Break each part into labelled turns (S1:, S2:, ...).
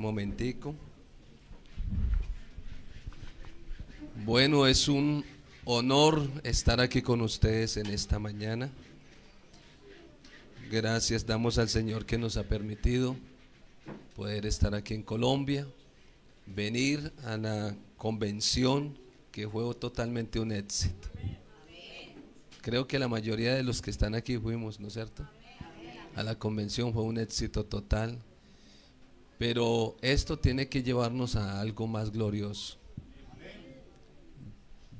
S1: Un momentico. Bueno, es un honor estar aquí con ustedes en esta mañana. Gracias damos al Señor que nos ha permitido poder estar aquí en Colombia, venir a la convención que fue totalmente un éxito. Creo que la mayoría de los que están aquí fuimos, ¿no es cierto? A la convención fue un éxito total, pero esto tiene que llevarnos a algo más glorioso.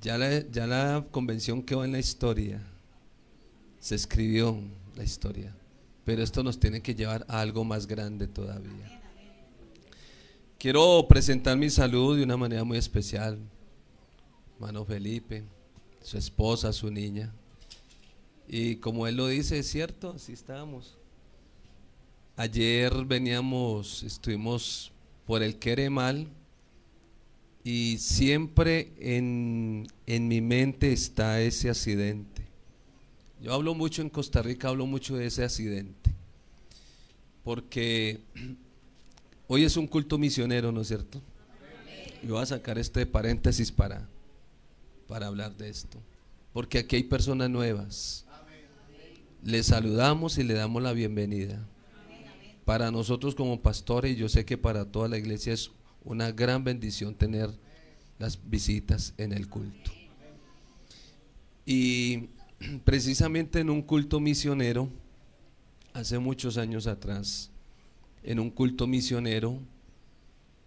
S1: Ya la convención quedó en la historia, se escribió la historia, pero esto nos tiene que llevar a algo más grande todavía. Quiero presentar mi saludo de una manera muy especial, hermano Felipe, su esposa, su niña, y como él lo dice, es cierto, así estábamos. Ayer estuvimos por el Queremal, y siempre en mi mente está ese accidente. Yo hablo mucho en Costa Rica, hablo mucho de ese accidente, porque hoy es un culto misionero, ¿no es cierto? Y voy a sacar este paréntesis para hablar de esto, porque aquí hay personas nuevas. Les saludamos y le damos la bienvenida. Para nosotros como pastores, y yo sé que para toda la iglesia es una gran bendición tener las visitas en el culto. Y precisamente en un culto misionero, hace muchos años atrás, en un culto misionero,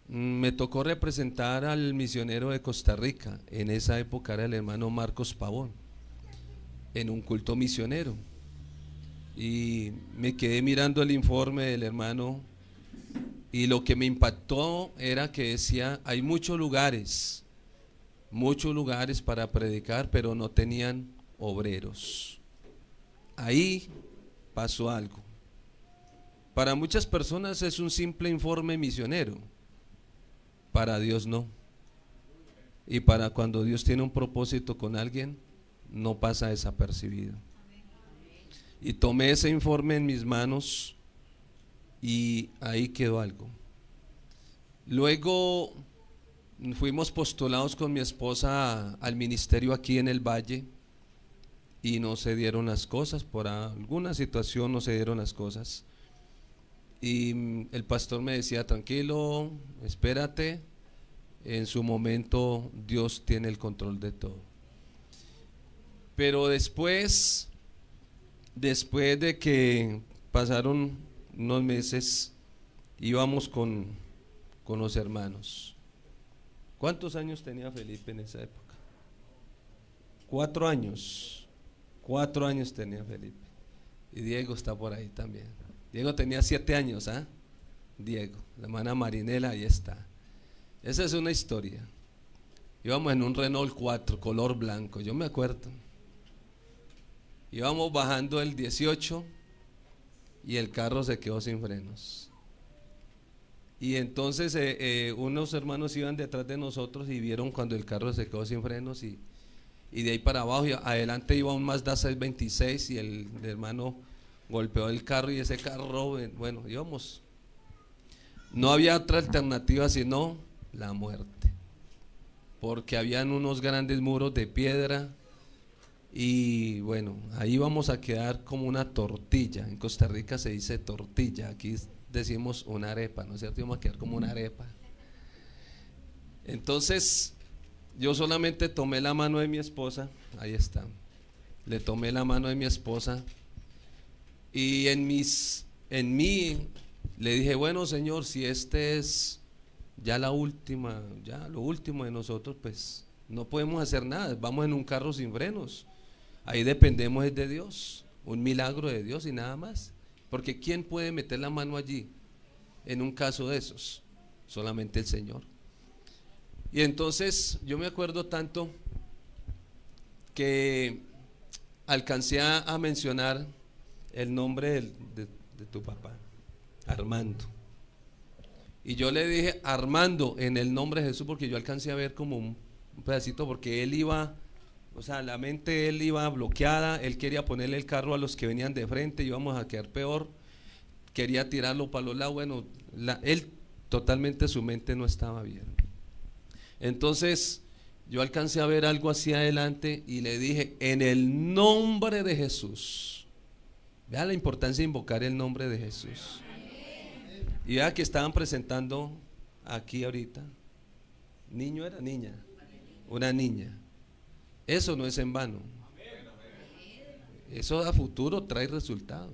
S1: me tocó representar al misionero de Costa Rica. En esa época era el hermano Marcos Pavón, en un culto misionero. Y me quedé mirando el informe del hermano, y lo que me impactó era que decía, hay muchos lugares para predicar, pero no tenían obreros. Ahí pasó algo. Para muchas personas es un simple informe misionero, para Dios no. Y para cuando Dios tiene un propósito con alguien, no pasa desapercibido. Y tomé ese informe en mis manos y ahí quedó algo. Luego fuimos postulados con mi esposa al ministerio aquí en el Valle y no se dieron las cosas, por alguna situación no se dieron las cosas. Y el pastor me decía, tranquilo, espérate, en su momento Dios tiene el control de todo. Pero después de que pasaron unos meses, íbamos con los hermanos. ¿Cuántos años tenía Felipe en esa época? 4 años. 4 años tenía Felipe. Y Diego está por ahí también. Diego tenía 7 años, ¿ah? Diego, la hermana Marinela, ahí está. Esa es una historia. Íbamos en un Renault 4, color blanco, yo me acuerdo. Íbamos bajando el 18 y el carro se quedó sin frenos. Y entonces unos hermanos iban detrás de nosotros y vieron cuando el carro se quedó sin frenos, y de ahí para abajo, y adelante iba un Mazda 626 y el hermano golpeó el carro, y ese carro, bueno, íbamos. No había otra alternativa sino la muerte, porque habían unos grandes muros de piedra. Y bueno, ahí vamos a quedar como una tortilla. En Costa Rica se dice tortilla, aquí decimos una arepa, ¿no es cierto? Vamos a quedar como una arepa. Entonces yo solamente tomé la mano de mi esposa, ahí está, le tomé la mano de mi esposa, y en mí le dije, bueno, Señor, si este es ya lo último de nosotros, pues no podemos hacer nada, vamos en un carro sin frenos. Ahí dependemos de Dios, un milagro de Dios y nada más. Porque ¿quién puede meter la mano allí en un caso de esos? Solamente el Señor. Y entonces yo me acuerdo tanto que alcancé a mencionar el nombre de tu papá, Armando. Y yo le dije, Armando, en el nombre de Jesús, porque yo alcancé a ver como un pedacito, porque él iba... O sea, la mente de él iba bloqueada, él quería ponerle el carro a los que venían de frente, íbamos a quedar peor, quería tirarlo para los lados. Bueno, él totalmente su mente no estaba bien. Entonces yo alcancé a ver algo hacia adelante y le dije, en el nombre de Jesús. Vea la importancia de invocar el nombre de Jesús. Y vea que estaban presentando aquí ahorita. ¿Niño era niña? Una niña. Eso no es en vano. Eso a futuro trae resultado.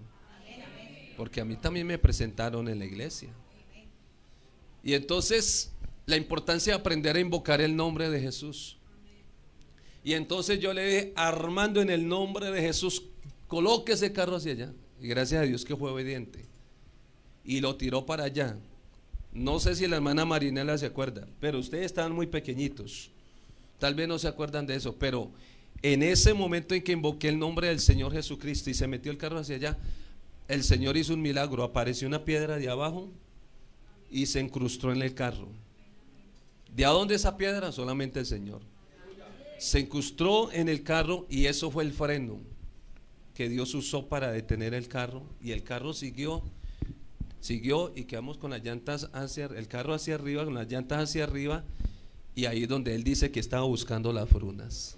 S1: Porque a mí también me presentaron en la iglesia. Y entonces la importancia de aprender a invocar el nombre de Jesús. Y entonces yo le dije, Armando, en el nombre de Jesús, coloque ese carro hacia allá. Y gracias a Dios que fue obediente. Y lo tiró para allá. No sé si la hermana Marinela se acuerda, pero ustedes estaban muy pequeñitos. Tal vez no se acuerdan de eso, pero en ese momento en que invoqué el nombre del Señor Jesucristo y se metió el carro hacia allá, el Señor hizo un milagro. Apareció una piedra de abajo y se incrustó en el carro. ¿De dónde esa piedra? Solamente el Señor. Se incrustó en el carro y eso fue el freno que Dios usó para detener el carro. Y el carro siguió y quedamos con las llantas el carro hacia arriba, con las llantas hacia arriba. Y ahí es donde él dice que estaba buscando las frunas.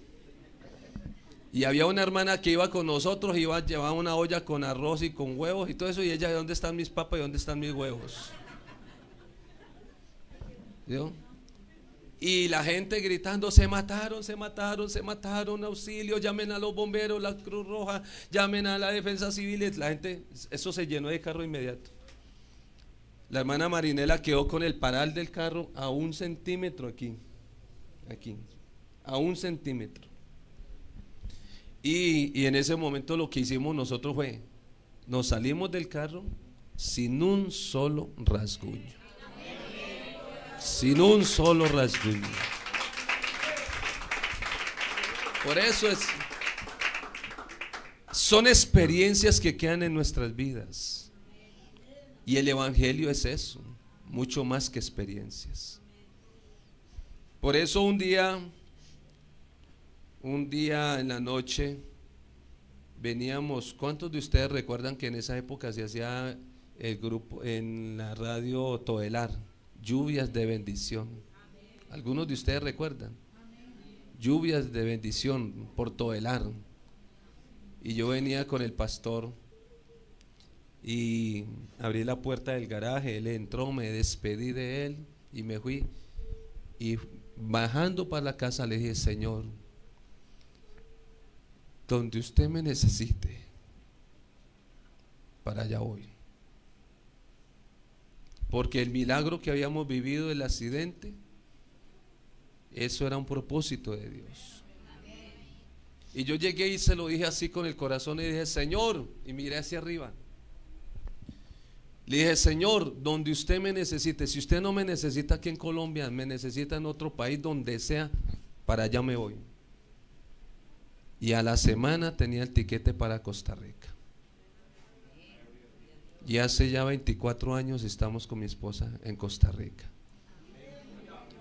S1: Y había una hermana que iba con nosotros, llevaba una olla con arroz y con huevos y todo eso. Y ella, ¿de dónde están mis papas y dónde están mis huevos? ¿Vio? Y la gente gritando, se mataron, se mataron, se mataron, auxilio, llamen a los bomberos, la Cruz Roja, llamen a la Defensa Civil. La gente, eso se llenó de carro inmediato. La hermana Marinela quedó con el paral del carro a 1 centímetro aquí, a 1 centímetro. Y en ese momento lo que hicimos nosotros fue, nos salimos del carro sin un solo rasguño. Sin un solo rasguño. Por eso son experiencias que quedan en nuestras vidas. Y el evangelio es eso, mucho más que experiencias. Por eso un día en la noche veníamos. ¿Cuántos de ustedes recuerdan que en esa época se hacía el grupo en la radio Todelar? Lluvias de bendición. ¿Algunos de ustedes recuerdan? Lluvias de bendición por Todelar. Y yo venía con el pastor y abrí la puerta del garaje. Él entró, me despedí de él y me fui. Y bajando para la casa le dije, Señor, donde usted me necesite, para allá voy. Porque el milagro que habíamos vivido, el accidente, eso era un propósito de Dios. Y yo llegué y se lo dije así con el corazón y dije, Señor, y miré hacia arriba. Le dije, Señor, donde usted me necesite, si usted no me necesita aquí en Colombia, me necesita en otro país, donde sea, para allá me voy. Y a la semana tenía el tiquete para Costa Rica. Y hace ya 24 años estamos con mi esposa en Costa Rica,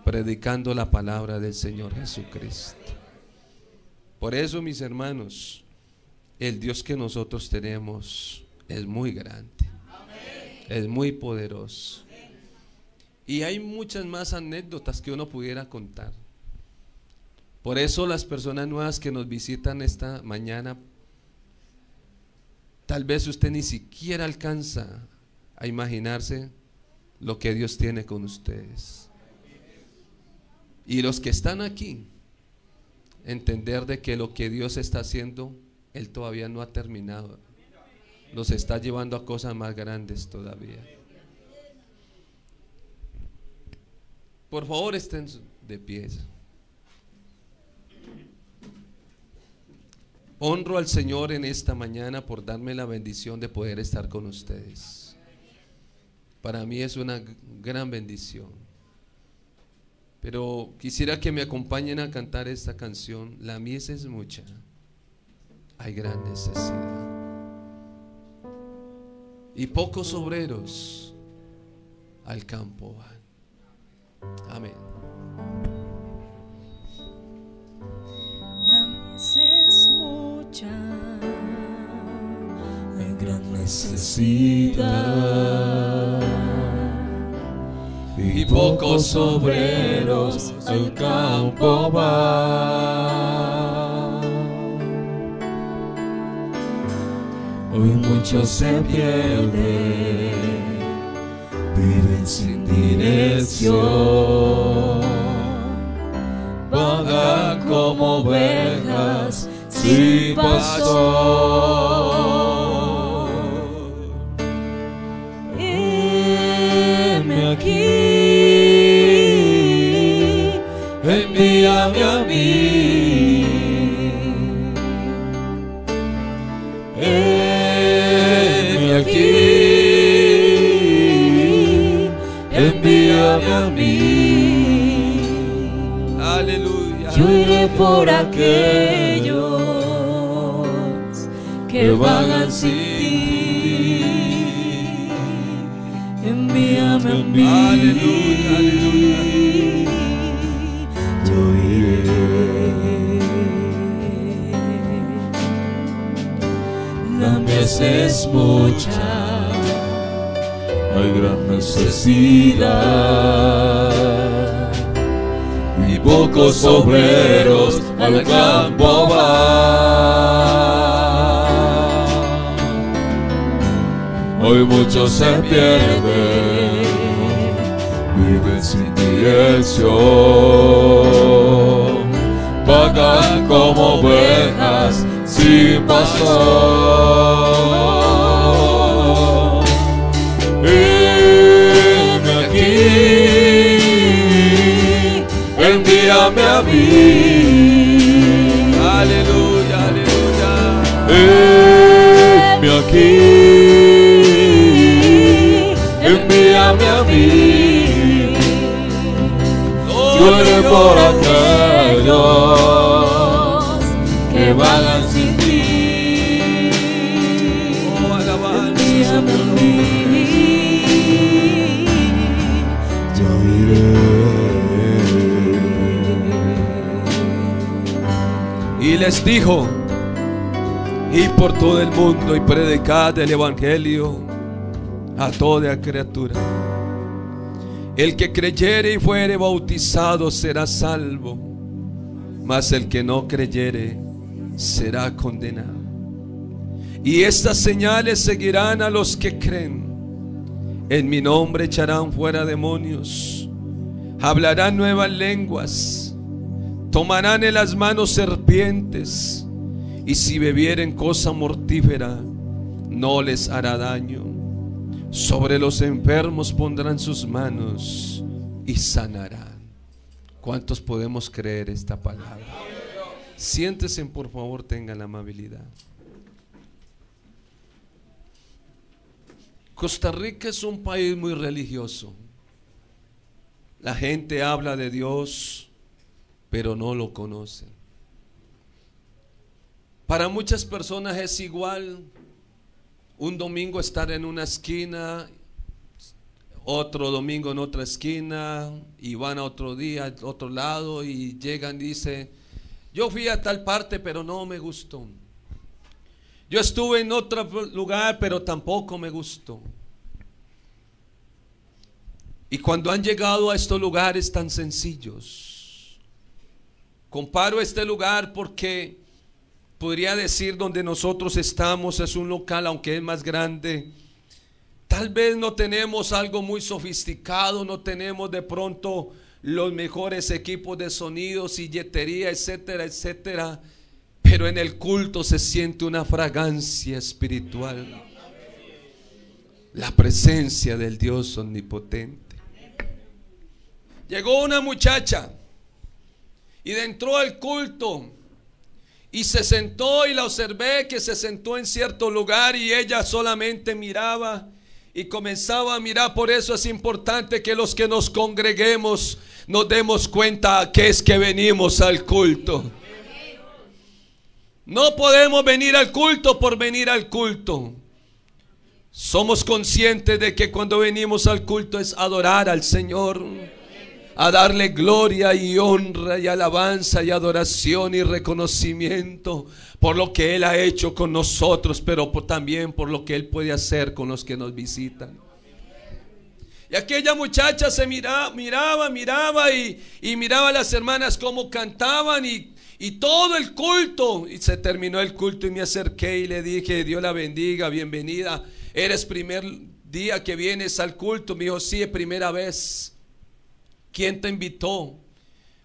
S1: predicando la palabra del Señor Jesucristo. Por eso, mis hermanos, el Dios que nosotros tenemos es muy grande, es muy poderoso. Y hay muchas más anécdotas que uno pudiera contar. Por eso las personas nuevas que nos visitan esta mañana, tal vez usted ni siquiera alcanza a imaginarse lo que Dios tiene con ustedes. Y los que están aquí, entender de que lo que Dios está haciendo, Él todavía no ha terminado. Nos está llevando a cosas más grandes todavía. Por favor, estén de pie. Honro al Señor en esta mañana por darme la bendición de poder estar con ustedes. Para mí es una gran bendición. Pero quisiera que me acompañen a cantar esta canción. La mies es mucha, hay gran necesidad, y pocos obreros al campo van. Amén.
S2: La mies es mucha, hay gran necesidad,
S1: y pocos obreros al campo van.
S3: Hoy muchos se pierden, viven sin dirección, vagan como ovejas sin pastor.
S2: Heme aquí,
S3: envíame a mí. Heme aquí, envíame a mí.
S1: Aleluya.
S2: yo iré por aquellos que vagan sin ti. Envíame a mí.
S1: Aleluya, aleluya.
S3: Yo iré. La mies es mucha, hay gran necesidad y pocos obreros al campo van. Hoy muchos se pierden, viven sin dirección, vagan como ovejas sin pastor. Heme aquí, envíame a mí.
S1: Aleluya, aleluya.
S3: Heme aquí, envíame a mí. Yo iré por aquellos que vagan sin ti.
S1: Oh, alabanza.
S2: Envíame a mí.
S3: Yo iré.
S1: Y les dijo: id por todo el mundo y predicad el evangelio a toda criatura. El que creyere y fuere bautizado será salvo, mas el que no creyere será condenado. Y estas señales seguirán a los que creen. En mi nombre echarán fuera demonios, hablarán nuevas lenguas, tomarán en las manos serpientes, y si bebieren cosa mortífera no les hará daño. Sobre los enfermos pondrán sus manos y sanarán. ¿Cuántos podemos creer esta palabra? Siéntense, por favor, tengan la amabilidad. Costa Rica es un país muy religioso. La gente habla de Dios, pero no lo conoce. Para muchas personas es igual un domingo estar en una esquina, otro domingo en otra esquina, y van a otro día a otro lado y llegan y dicen: yo fui a tal parte pero no me gustó. Yo estuve en otro lugar pero tampoco me gustó. Y cuando han llegado a estos lugares tan sencillos, comparo este lugar porque podría decir donde nosotros estamos es un local, aunque es más grande. Tal vez no tenemos algo muy sofisticado, no tenemos de pronto los mejores equipos de sonido, silletería, etcétera, etcétera. Pero en el culto se siente una fragancia espiritual, la presencia del Dios omnipotente. Llegó una muchacha y entró al culto y se sentó, y la observé que se sentó en cierto lugar y ella solamente miraba y comenzaba a mirar. Por eso es importante que los que nos congreguemos nos demos cuenta que es que venimos al culto. No podemos venir al culto por venir al culto. Somos conscientes de que cuando venimos al culto es adorar al Señor, a darle gloria y honra y alabanza y adoración y reconocimiento por lo que Él ha hecho con nosotros, pero también por lo que Él puede hacer con los que nos visitan. Y aquella muchacha se miraba y miraba a las hermanas cómo cantaban y todo el culto. Y se terminó el culto y me acerqué y le dije: Dios la bendiga, bienvenida. ¿Eres primer día que vienes al culto? Me dijo: sí, es primera vez. ¿Quién te invitó?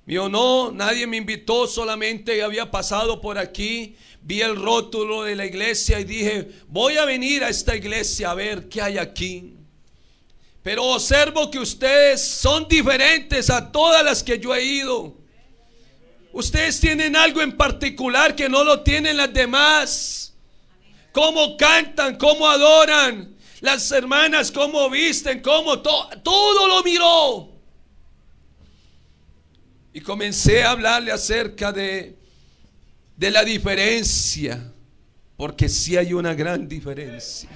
S1: Me dijo: no, nadie me invitó, solamente había pasado por aquí, vi el rótulo de la iglesia y dije: voy a venir a esta iglesia a ver qué hay aquí. Pero observo que ustedes son diferentes a todas las que yo he ido. Ustedes tienen algo en particular que no lo tienen las demás. Cómo cantan, cómo adoran. Las hermanas cómo visten, cómo todo lo miró. Y comencé a hablarle acerca de la diferencia. Porque sí hay una gran diferencia.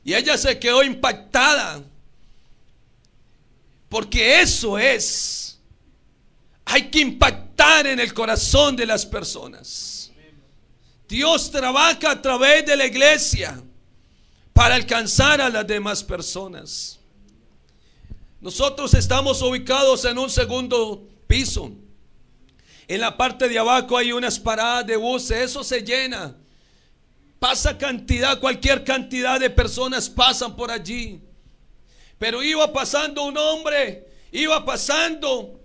S1: Y ella se quedó impactada. Porque eso es. Hay que impactar en el corazón de las personas. Dios trabaja a través de la iglesia para alcanzar a las demás personas. Nosotros estamos ubicados en un segundo piso. En la parte de abajo hay unas paradas de buses. Eso se llena. Pasa cualquier cantidad de personas pasan por allí. Pero iba pasando un hombre, iba pasando,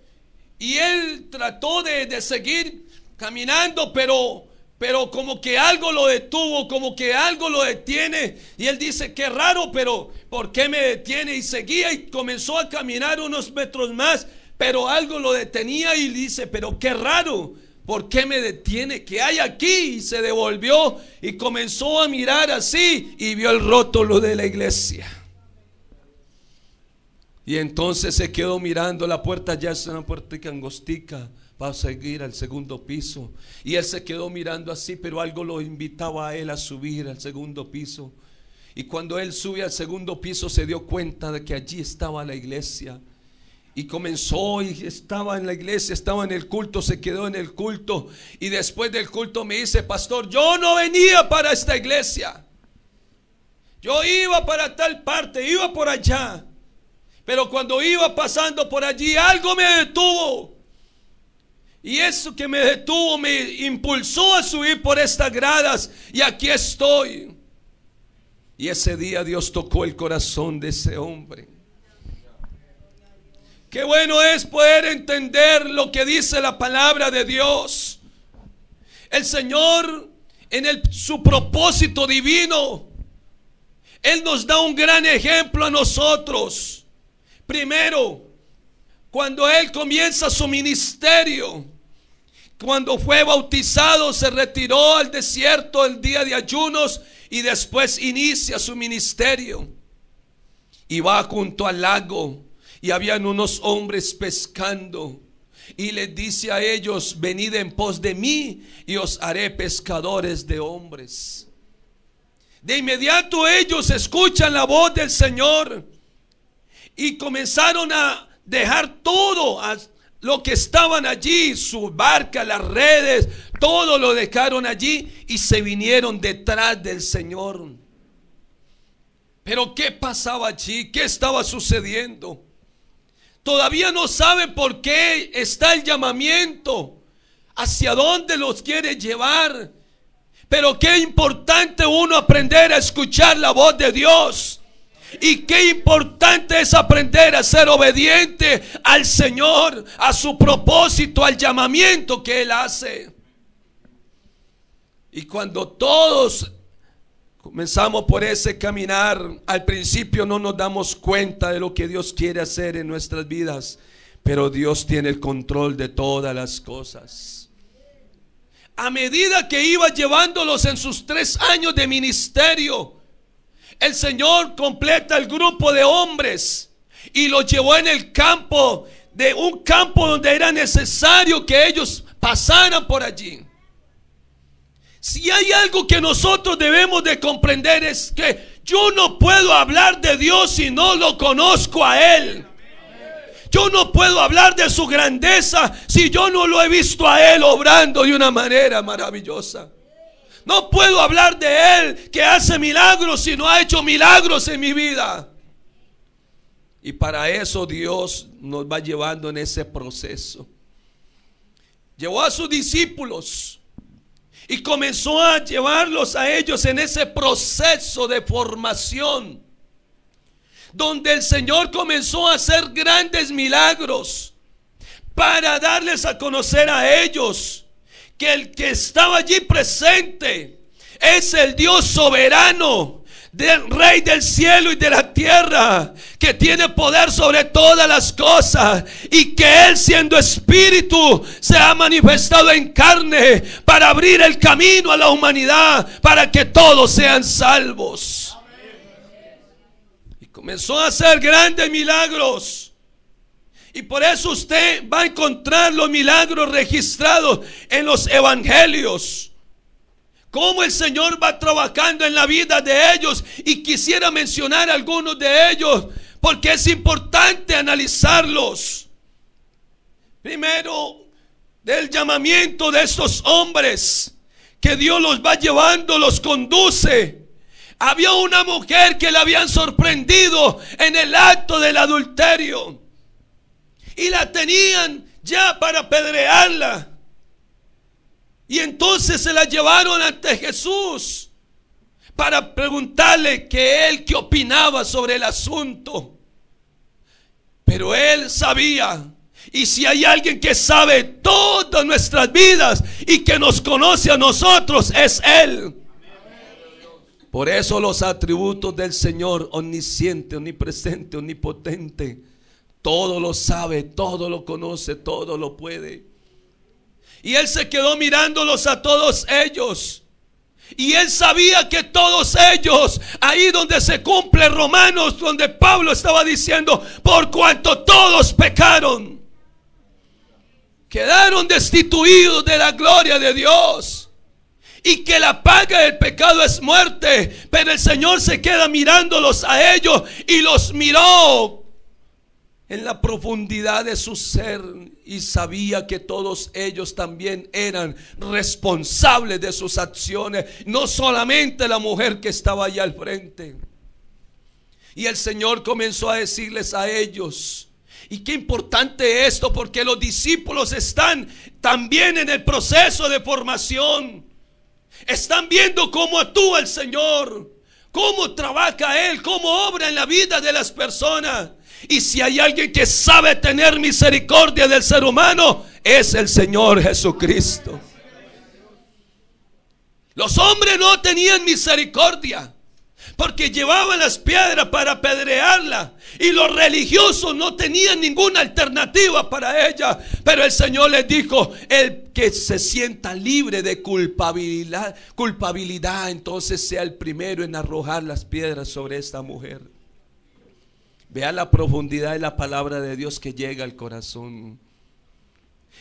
S1: y él trató de seguir caminando, pero como que algo lo detuvo, como que algo lo detiene. Y él dice: qué raro, pero ¿por qué me detiene? Y seguía y comenzó a caminar unos metros más, pero algo lo detenía y dice: pero qué raro, ¿por qué me detiene? ¿Qué hay aquí? Y se devolvió y comenzó a mirar así y vio el rótulo de la iglesia. Y entonces se quedó mirando. La puerta ya es una puerta angostica para seguir al segundo piso. Y él se quedó mirando así, pero algo lo invitaba a él a subir al segundo piso. Y cuando él sube al segundo piso se dio cuenta de que allí estaba la iglesia. Y comenzó y estaba en la iglesia, estaba en el culto, se quedó en el culto. Y después del culto me dice: pastor, yo no venía para esta iglesia. Yo iba para tal parte, iba por allá. Pero cuando iba pasando por allí, algo me detuvo. Y eso que me detuvo me impulsó a subir por estas gradas. Y aquí estoy. Y ese día Dios tocó el corazón de ese hombre. Qué bueno es poder entender lo que dice la palabra de Dios. El Señor, en su propósito divino, Él nos da un gran ejemplo a nosotros. Primero, cuando Él comienza su ministerio, cuando fue bautizado, se retiró al desierto el día de ayunos y después inicia su ministerio. Y va junto al lago. Y habían unos hombres pescando. Y les dice a ellos: venid en pos de mí y os haré pescadores de hombres. De inmediato ellos escuchan la voz del Señor. Y comenzaron a dejar todo lo que estaban allí. Su barca, las redes, todo lo dejaron allí. Y se vinieron detrás del Señor. Pero ¿qué pasaba allí? ¿Qué estaba sucediendo? Todavía no saben por qué está el llamamiento, hacia dónde los quiere llevar. Pero qué importante uno aprender a escuchar la voz de Dios. Y qué importante es aprender a ser obediente al Señor, a su propósito, al llamamiento que Él hace. Y cuando todos comenzamos por ese caminar, al principio no nos damos cuenta de lo que Dios quiere hacer en nuestras vidas, pero Dios tiene el control de todas las cosas. A medida que iba llevándolos en sus 3 años de ministerio, el Señor completa el grupo de hombres y los llevó en el campo, de un campo donde era necesario que ellos pasaran por allí. Si hay algo que nosotros debemos de comprender, es que yo no puedo hablar de Dios si no lo conozco a Él. Yo no puedo hablar de su grandeza si yo no lo he visto a Él obrando de una manera maravillosa. No puedo hablar de Él que hace milagros si no ha hecho milagros en mi vida. Y para eso Dios nos va llevando en ese proceso. Llevó a sus discípulos y comenzó a llevarlos a ellos en ese proceso de formación, donde el Señor comenzó a hacer grandes milagros para darles a conocer a ellos que el que estaba allí presente es el Dios soberano, del Rey del cielo y de la tierra, que tiene poder sobre todas las cosas, y que Él, siendo espíritu, se ha manifestado en carne para abrir el camino a la humanidad, para que todos sean salvos. Y comenzó a hacer grandes milagros. Y por eso usted va a encontrar los milagros registrados en los evangelios, cómo el Señor va trabajando en la vida de ellos. Y quisiera mencionar algunos de ellos, porque es importante analizarlos. Primero, del llamamiento de estos hombres, que Dios los va llevando, los conduce. Había una mujer que la habían sorprendido en el acto del adulterio, y la tenían ya para apedrearla. Y entonces se la llevaron ante Jesús para preguntarle qué opinaba sobre el asunto. Pero Él sabía. Y si hay alguien que sabe todas nuestras vidas y que nos conoce a nosotros, es Él. Por eso los atributos del Señor: omnisciente, omnipresente, omnipotente, todo lo sabe, todo lo conoce, todo lo puede. Y Él se quedó mirándolos a todos ellos. Y Él sabía que todos ellos, ahí donde se cumple Romanos, donde Pablo estaba diciendo: por cuanto todos pecaron, quedaron destituidos de la gloria de Dios, y que la paga del pecado es muerte. Pero el Señor se queda mirándolos a ellos, y los miró en la profundidad de su ser, y sabía que todos ellos también eran responsables de sus acciones, no solamente la mujer que estaba allá al frente. Y el Señor comenzó a decirles a ellos, y qué importante esto, porque los discípulos están también en el proceso de formación. Están viendo cómo actúa el Señor, cómo trabaja Él, cómo obra en la vida de las personas. Y si hay alguien que sabe tener misericordia del ser humano, es el Señor Jesucristo. Los hombres no tenían misericordia, porque llevaban las piedras para apedrearla, y los religiosos no tenían ninguna alternativa para ella. Pero el Señor les dijo: el que se sienta libre de culpabilidad, entonces sea el primero en arrojar las piedras sobre esta mujer. Vea la profundidad de la palabra de Dios que llega al corazón.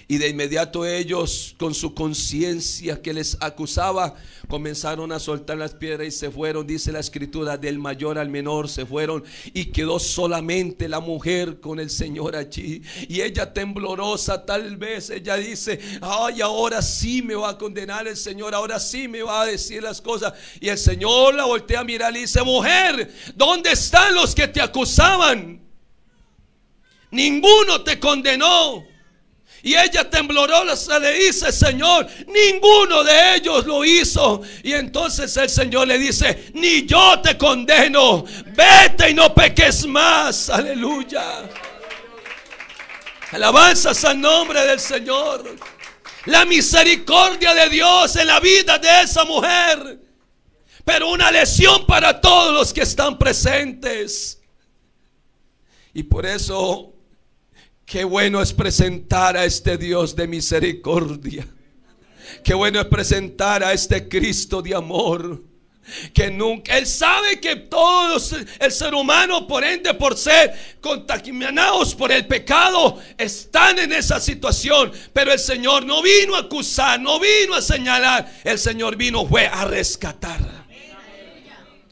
S1: Y de inmediato ellos, con su conciencia que les acusaba, comenzaron a soltar las piedras y se fueron. Dice la escritura: del mayor al menor se fueron, y quedó solamente la mujer con el Señor allí. Y ella, temblorosa, tal vez ella dice: ay, ahora sí me va a condenar el Señor, ahora sí me va a decir las cosas. Y el Señor la voltea a mirar y dice: mujer, ¿dónde están los que te acusaban? Ninguno te condenó. Y ella, temblorosa, le dice: Señor, ninguno de ellos lo hizo. Y entonces el Señor le dice: ni yo te condeno, vete y no peques más. Aleluya. Alabanzas al nombre del Señor. La misericordia de Dios en la vida de esa mujer, pero una lección para todos los que están presentes. Y por eso, qué bueno es presentar a este Dios de misericordia. Qué bueno es presentar a este Cristo de amor, que nunca, Él sabe que todos, el ser humano, por ende, por ser contaminados por el pecado, están en esa situación. Pero el Señor no vino a acusar, no vino a señalar. El Señor fue a rescatar,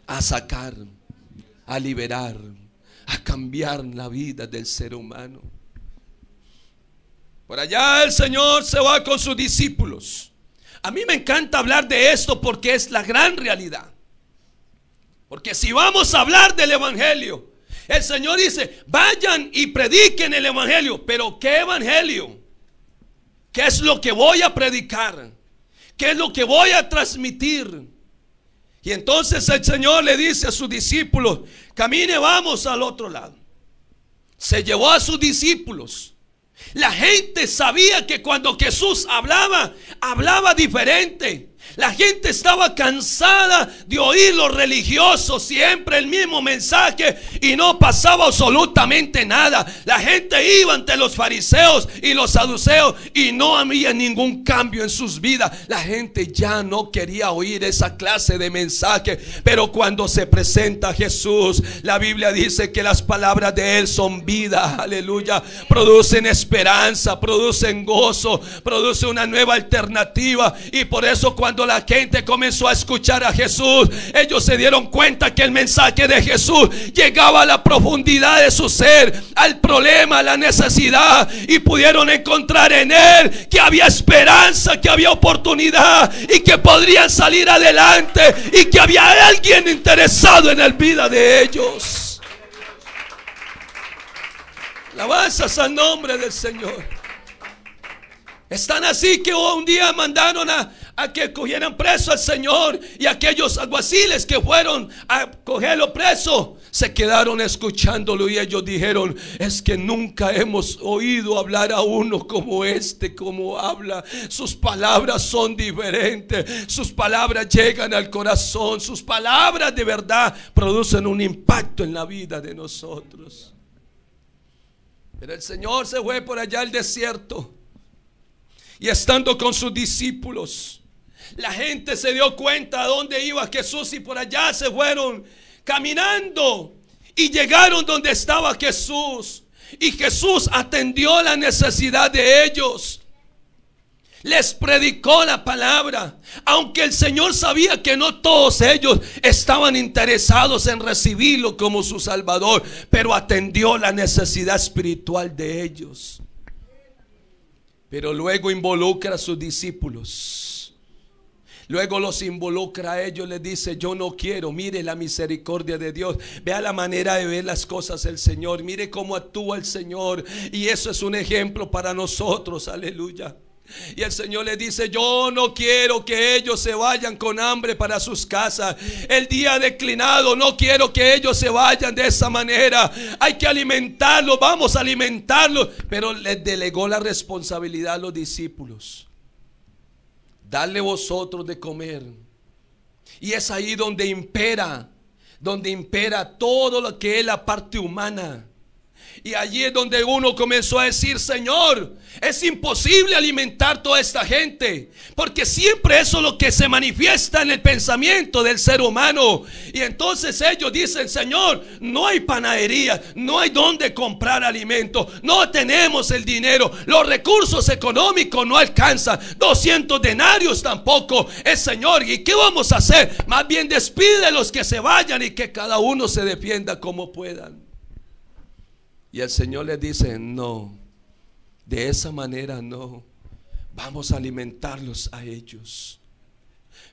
S1: a sacar, a liberar, a cambiar la vida del ser humano. Por allá el Señor se va con sus discípulos. A mí me encanta hablar de esto porque es la gran realidad. Porque si vamos a hablar del evangelio, El Señor dice, vayan y prediquen el evangelio. Pero ¿qué evangelio? ¿Qué es lo que voy a predicar? ¿Qué es lo que voy a transmitir? Y entonces el Señor le dice a sus discípulos, camine, vamos al otro lado. Se llevó a sus discípulos. La gente sabía que cuando Jesús hablaba, hablaba diferente. La gente estaba cansada de oír los religiosos siempre el mismo mensaje y no pasaba absolutamente nada. La gente iba ante los fariseos y los saduceos y no había ningún cambio en sus vidas. La gente ya no quería oír esa clase de mensaje. Pero cuando se presenta Jesús, la Biblia dice que las palabras de Él son vida, aleluya. Producen esperanza, producen gozo, producen una nueva alternativa. Y por eso cuando la gente comenzó a escuchar a Jesús, ellos se dieron cuenta que el mensaje de Jesús llegaba a la profundidad de su ser, al problema, a la necesidad, y pudieron encontrar en Él que había esperanza, que había oportunidad y que podrían salir adelante y que había alguien interesado en la vida de ellos. Alabanzas al nombre del Señor. Están así que un día mandaron a que cogieran preso al Señor, y aquellos alguaciles que fueron a cogerlo preso se quedaron escuchándolo, y ellos dijeron, es que nunca hemos oído hablar a uno como este, como habla. Sus palabras son diferentes, sus palabras llegan al corazón, sus palabras de verdad producen un impacto en la vida de nosotros. Pero el Señor se fue por allá al desierto, y estando con sus discípulos, la gente se dio cuenta a dónde iba Jesús, y por allá se fueron caminando y llegaron donde estaba Jesús. Y Jesús atendió la necesidad de ellos, les predicó la palabra, aunque el Señor sabía que no todos ellos estaban interesados en recibirlo como su Salvador, pero atendió la necesidad espiritual de ellos. Pero luego involucra a sus discípulos. Luego los involucra a ellos, les dice, yo no quiero. Mire la misericordia de Dios, vea la manera de ver las cosas del Señor, mire cómo actúa el Señor. Y eso es un ejemplo para nosotros, aleluya. Y el Señor le dice, yo no quiero que ellos se vayan con hambre para sus casas. El día declinado, no quiero que ellos se vayan de esa manera. Hay que alimentarlos, vamos a alimentarlos. Pero les delegó la responsabilidad a los discípulos: dale vosotros de comer. Y es ahí donde impera todo lo que es la parte humana. Y allí es donde uno comenzó a decir, Señor, es imposible alimentar toda esta gente, porque siempre eso es lo que se manifiesta en el pensamiento del ser humano. Y entonces ellos dicen, Señor, no hay panadería, no hay donde comprar alimento, no tenemos el dinero, los recursos económicos no alcanzan, 200 denarios tampoco. El Señor, ¿y qué vamos a hacer? Más bien despídelos, que se vayan y que cada uno se defienda como puedan. Y el Señor les dice, no, de esa manera no. Vamos a alimentarlos a ellos.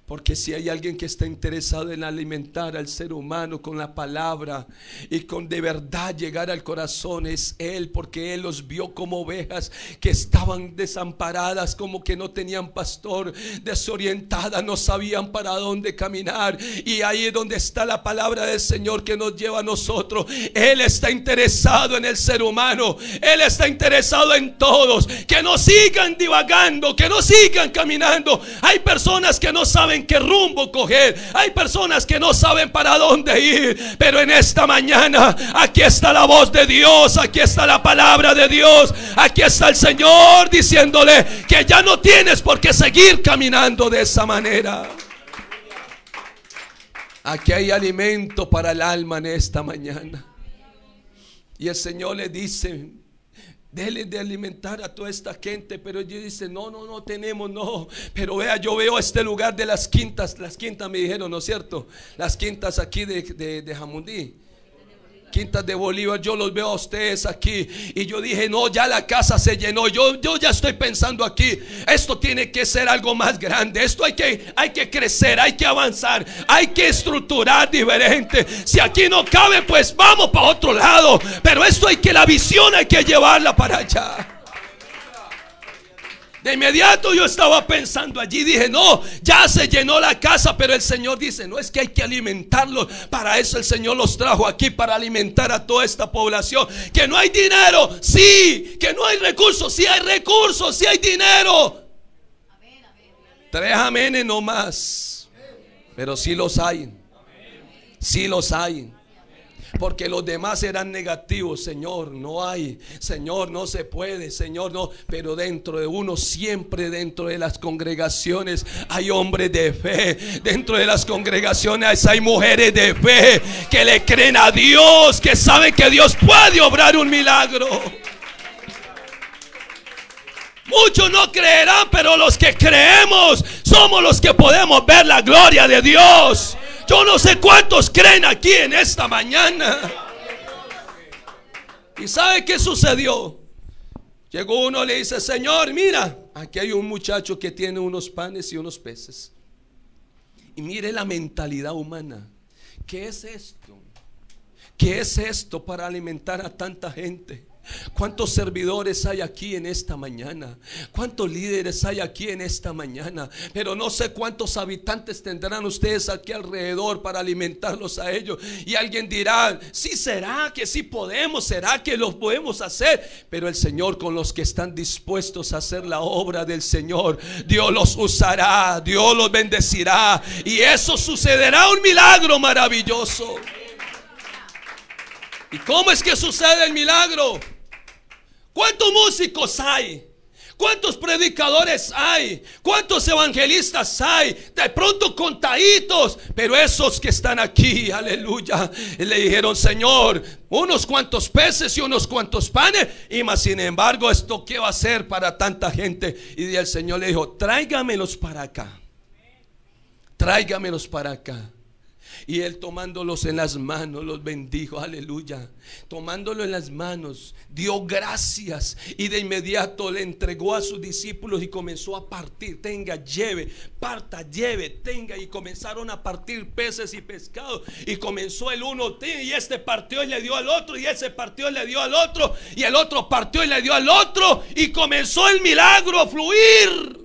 S1: Porque si hay alguien que está interesado en alimentar al ser humano con la palabra y con de verdad llegar al corazón, es Él. Porque Él los vio como ovejas que estaban desamparadas, como que no tenían pastor, desorientadas, no sabían para dónde caminar. Y ahí es donde está la palabra del Señor que nos lleva a nosotros. Él está interesado en el ser humano, Él está interesado en todos, que no sigan divagando, que no sigan caminando. Hay personas que no saben qué rumbo coger, hay personas que no saben para dónde ir, pero en esta mañana aquí está la voz de Dios, aquí está la palabra de Dios, aquí está el Señor diciéndole que ya no tienes por qué seguir caminando de esa manera. Aquí hay alimento para el alma en esta mañana. Y el Señor le dice, dele de alimentar a toda esta gente. Pero ellos dicen, no tenemos, no. Pero vea, yo veo este lugar de las quintas me dijeron, ¿no es cierto? Las quintas aquí de Jamundí. Quintas de Bolívar, yo los veo a ustedes aquí. Y yo dije, no, ya la casa se llenó. Yo ya estoy pensando aquí, esto tiene que ser algo más grande. Esto hay que crecer, hay que avanzar, hay que estructurar diferente. Si aquí no cabe, pues vamos para otro lado. Pero esto la visión hay que llevarla para allá. De inmediato yo estaba pensando allí, dije, no, ya se llenó la casa, pero el Señor dice, no, es que hay que alimentarlos. Para eso el Señor los trajo aquí, para alimentar a toda esta población. Que no hay dinero, sí. Que no hay recursos, sí hay recursos, sí hay dinero. Tres amenes no más, pero sí los hay. Sí los hay. Porque los demás eran negativos. Señor, no hay. Señor, no se puede. Señor, no. Pero dentro de uno, siempre dentro de las congregaciones hay hombres de fe. Dentro de las congregaciones hay mujeres de fe que le creen a Dios, que saben que Dios puede obrar un milagro. Muchos no creerán, pero los que creemos somos los que podemos ver la gloria de Dios. Yo no sé cuántos creen aquí en esta mañana. ¿Y sabe qué sucedió? Llegó uno y le dice, Señor, mira, aquí hay un muchacho que tiene unos panes y unos peces. Y mire la mentalidad humana. ¿Qué es esto? ¿Qué es esto para alimentar a tanta gente? ¿Cuántos servidores hay aquí en esta mañana? ¿Cuántos líderes hay aquí en esta mañana? Pero no sé cuántos habitantes tendrán ustedes aquí alrededor para alimentarlos a ellos. Y alguien dirá, sí, será que sí podemos, será que lo podemos hacer. Pero el Señor, con los que están dispuestos a hacer la obra del Señor, Dios los usará, Dios los bendecirá. Y eso sucederá, un milagro maravilloso. ¿Y cómo es que sucede el milagro? ¿Cuántos músicos hay? ¿Cuántos predicadores hay? ¿Cuántos evangelistas hay? De pronto contaditos. Pero esos que están aquí, aleluya, le dijeron, Señor, unos cuantos peces y unos cuantos panes. Y más sin embargo, ¿esto qué va a ser para tanta gente? Y el Señor le dijo, tráigamelos para acá. Tráigamelos para acá. Y él, tomándolos en las manos, los bendijo, aleluya. Tomándolo en las manos, dio gracias y de inmediato le entregó a sus discípulos y comenzó a partir. Tenga, lleve, parta, lleve, tenga. Y comenzaron a partir peces y pescados. Y comenzó el uno, y este partió y le dio al otro, y ese partió y le dio al otro, y el otro partió y le dio al otro. Y comenzó el milagro a fluir.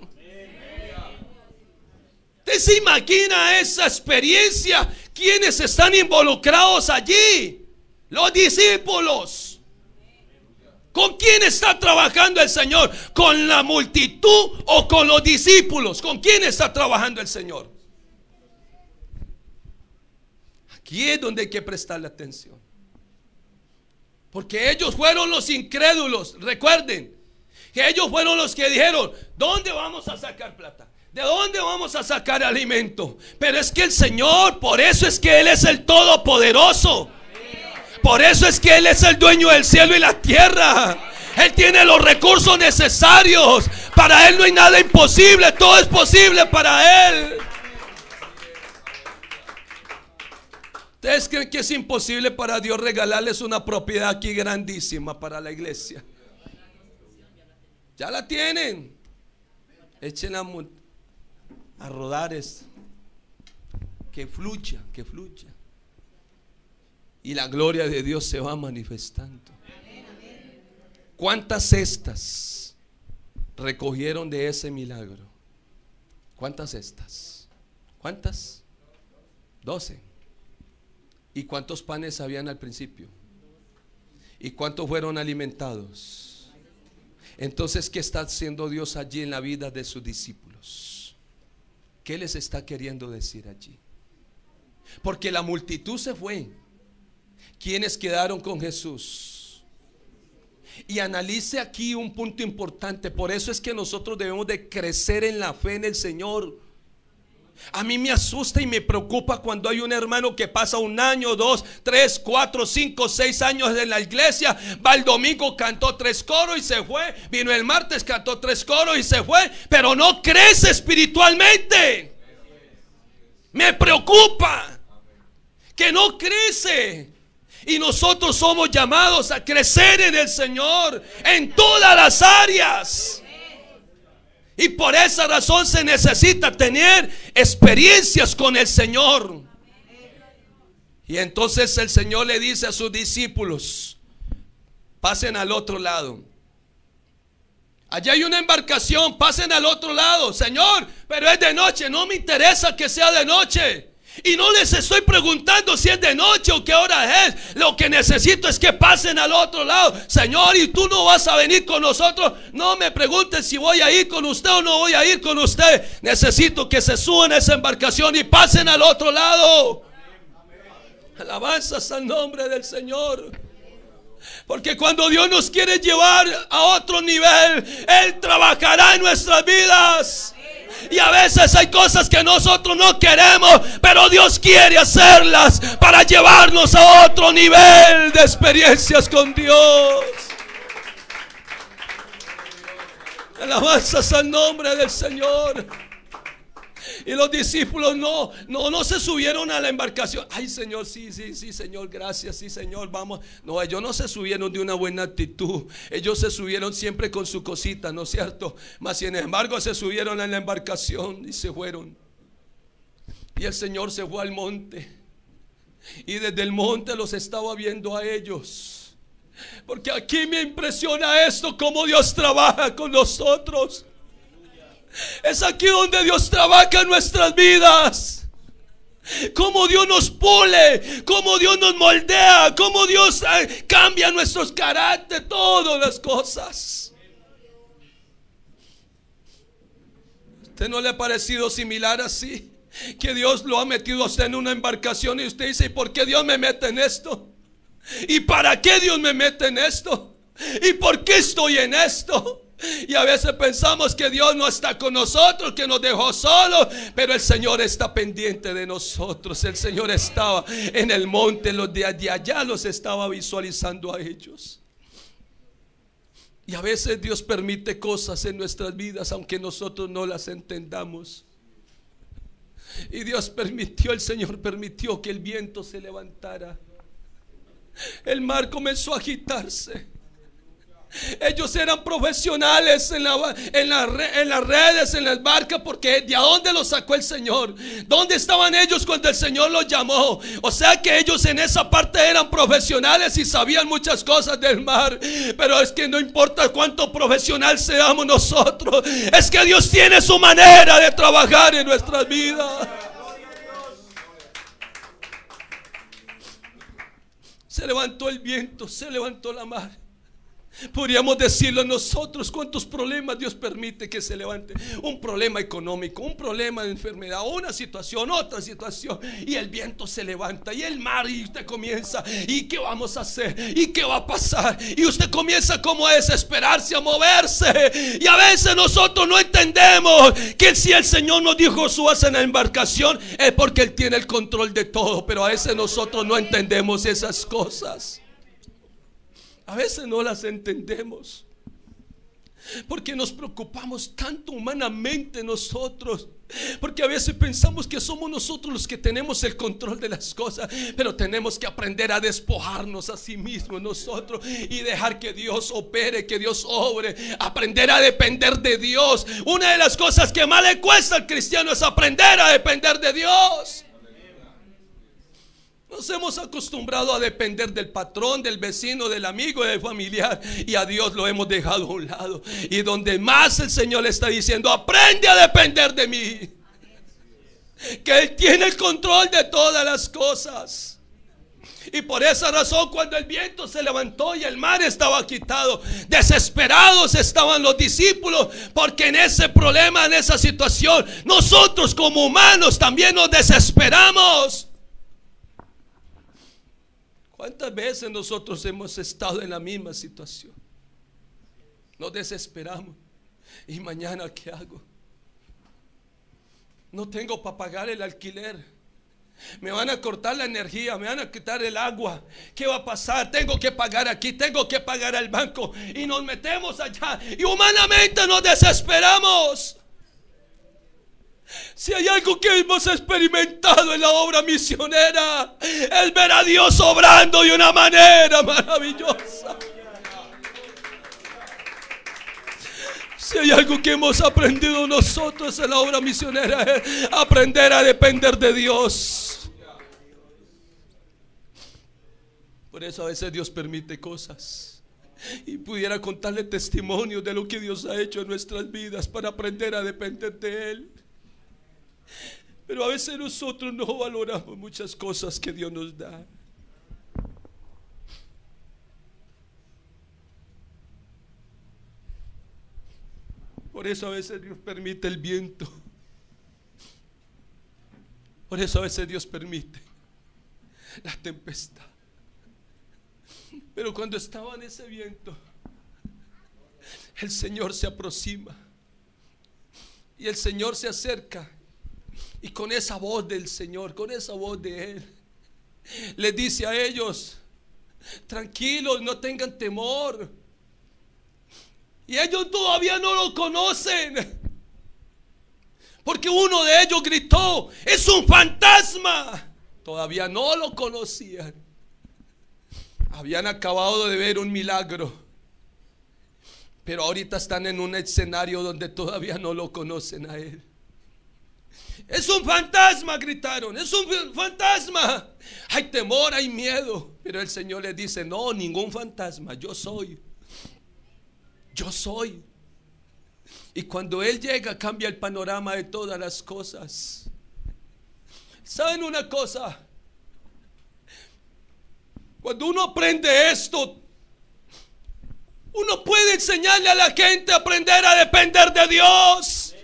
S1: ¿Usted se imagina esa experiencia? ¿Quiénes están involucrados allí? Los discípulos. ¿Con quién está trabajando el Señor? ¿Con la multitud o con los discípulos? ¿Con quién está trabajando el Señor? Aquí es donde hay que prestarle atención. Porque ellos fueron los incrédulos. Recuerden que ellos fueron los que dijeron, ¿dónde vamos a sacar plata? ¿De dónde vamos a sacar alimento? Pero es que el Señor, por eso es que Él es el Todopoderoso. Por eso es que Él es el dueño del cielo y la tierra. Él tiene los recursos necesarios. Para Él no hay nada imposible. Todo es posible para Él. ¿Ustedes creen que es imposible para Dios regalarles una propiedad aquí grandísima para la iglesia? Ya la tienen. Échenla a rodar esto. Que fluya, que fluya. Y la gloria de Dios se va manifestando. ¿Cuántas cestas recogieron de ese milagro? ¿Cuántas cestas? ¿Cuántas? 12. ¿Y cuántos panes habían al principio? ¿Y cuántos fueron alimentados? Entonces, ¿qué está haciendo Dios allí en la vida de sus discípulos? ¿Qué les está queriendo decir allí? Porque la multitud se fue. ¿Quiénes quedaron con Jesús? Y analice aquí un punto importante. Por eso es que nosotros debemos de crecer en la fe en el Señor. A mí me asusta y me preocupa cuando hay un hermano que pasa 1 año, 2, 3, 4, 5, 6 años en la iglesia. Va el domingo, cantó 3 coros y se fue. Vino el martes, cantó 3 coros y se fue. Pero no crece espiritualmente. Me preocupa que no crece. Y nosotros somos llamados a crecer en el Señor en todas las áreas. Y por esa razón se necesita tener experiencias con el Señor. Y entonces el Señor le dice a sus discípulos: pasen al otro lado. Allá hay una embarcación, pasen al otro lado. Señor, pero es de noche. No me interesa que sea de noche. Y no les estoy preguntando si es de noche o qué hora es. Lo que necesito es que pasen al otro lado. Señor, ¿y tú no vas a venir con nosotros? No me pregunten si voy a ir con usted o no voy a ir con usted. Necesito que se suban a esa embarcación y pasen al otro lado. Alabanzas al nombre del Señor. Porque cuando Dios nos quiere llevar a otro nivel, Él trabajará en nuestras vidas. Y a veces hay cosas que nosotros no queremos, pero Dios quiere hacerlas para llevarnos a otro nivel de experiencias con Dios. Alabanzas al nombre del Señor. Y los discípulos no se subieron a la embarcación. Ay, Señor, sí, Señor, gracias, sí, Señor, vamos. No, ellos no se subieron de una buena actitud. Ellos se subieron siempre con su cosita, ¿no es cierto? Mas sin embargo se subieron a la embarcación y se fueron. Y el Señor se fue al monte. Y desde el monte los estaba viendo a ellos. Porque aquí me impresiona esto, cómo Dios trabaja con nosotros. Es aquí donde Dios trabaja en nuestras vidas. Cómo Dios nos pule, cómo Dios nos moldea, cómo Dios cambia nuestros caracteres, todas las cosas. ¿Usted no le ha parecido similar así? Que Dios lo ha metido a usted en una embarcación y usted dice: ¿y por qué Dios me mete en esto? ¿Y para qué Dios me mete en esto? ¿Y por qué estoy en esto? Y a veces pensamos que Dios no está con nosotros, que nos dejó solos, pero el Señor está pendiente de nosotros. El Señor estaba en el monte, los de allá los estaba visualizando a ellos. Y a veces Dios permite cosas en nuestras vidas aunque nosotros no las entendamos. Y Dios permitió, el Señor permitió que el viento se levantara. El mar comenzó a agitarse. Ellos eran profesionales en las redes, en las barcas, porque ¿de dónde los sacó el Señor? ¿Dónde estaban ellos cuando el Señor los llamó? O sea que ellos en esa parte eran profesionales y sabían muchas cosas del mar. Pero es que no importa cuánto profesional seamos nosotros, es que Dios tiene su manera de trabajar en nuestras vidas. Se levantó el viento, se levantó la mar. Podríamos decirlo nosotros: cuántos problemas Dios permite que se levante. Un problema económico, un problema de enfermedad, una situación, otra situación, y el viento se levanta y el mar, y usted comienza: ¿y qué vamos a hacer? ¿Y qué va a pasar? Y usted comienza como a desesperarse, a moverse. Y a veces nosotros no entendemos que si el Señor nos dijo subas en la embarcación, es porque Él tiene el control de todo. Pero a veces nosotros no entendemos esas cosas. A veces no las entendemos porque nos preocupamos tanto humanamente nosotros. Porque a veces pensamos que somos nosotros los que tenemos el control de las cosas, pero tenemos que aprender a despojarnos a sí mismos nosotros y dejar que Dios opere, que Dios obre. Aprender a depender de Dios. Una de las cosas que más le cuesta al cristiano es aprender a depender de Dios. Nos hemos acostumbrado a depender del patrón, del vecino, del amigo, del familiar, y a Dios lo hemos dejado a un lado. Y donde más el Señor le está diciendo: aprende a depender de mí, que Él tiene el control de todas las cosas. Y por esa razón, cuando el viento se levantó y el mar estaba quitado, desesperados estaban los discípulos, porque en ese problema, en esa situación, nosotros como humanos también nos desesperamos. ¿Cuántas veces nosotros hemos estado en la misma situación? Nos desesperamos. ¿Y mañana qué hago? No tengo para pagar el alquiler. Me van a cortar la energía, me van a quitar el agua. ¿Qué va a pasar? Tengo que pagar aquí, tengo que pagar al banco. Y nos metemos allá y humanamente nos desesperamos. Si hay algo que hemos experimentado en la obra misionera, es ver a Dios obrando de una manera maravillosa. Si hay algo que hemos aprendido nosotros en la obra misionera, es aprender a depender de Dios. Por eso a veces Dios permite cosas. Y pudiera contarle testimonios de lo que Dios ha hecho en nuestras vidas para aprender a depender de Él. Pero a veces nosotros no valoramos muchas cosas que Dios nos da. Por eso a veces Dios permite el viento. Por eso a veces Dios permite la tempestad. Pero cuando estaba en ese viento, el Señor se aproxima. Y el Señor se acerca. Y con esa voz del Señor, con esa voz de Él, les dice a ellos: tranquilos, no tengan temor. Y ellos todavía no lo conocen, porque uno de ellos gritó: ¡es un fantasma! Todavía no lo conocían. Habían acabado de ver un milagro, pero ahorita están en un escenario donde todavía no lo conocen a Él. ¡Es un fantasma!, gritaron. ¡Es un fantasma! Hay temor, hay miedo. Pero el Señor les dice: no, ningún fantasma, yo soy. Yo soy. Y cuando Él llega, cambia el panorama de todas las cosas. ¿Saben una cosa? Cuando uno aprende esto, uno puede enseñarle a la gente a aprender a depender de Dios.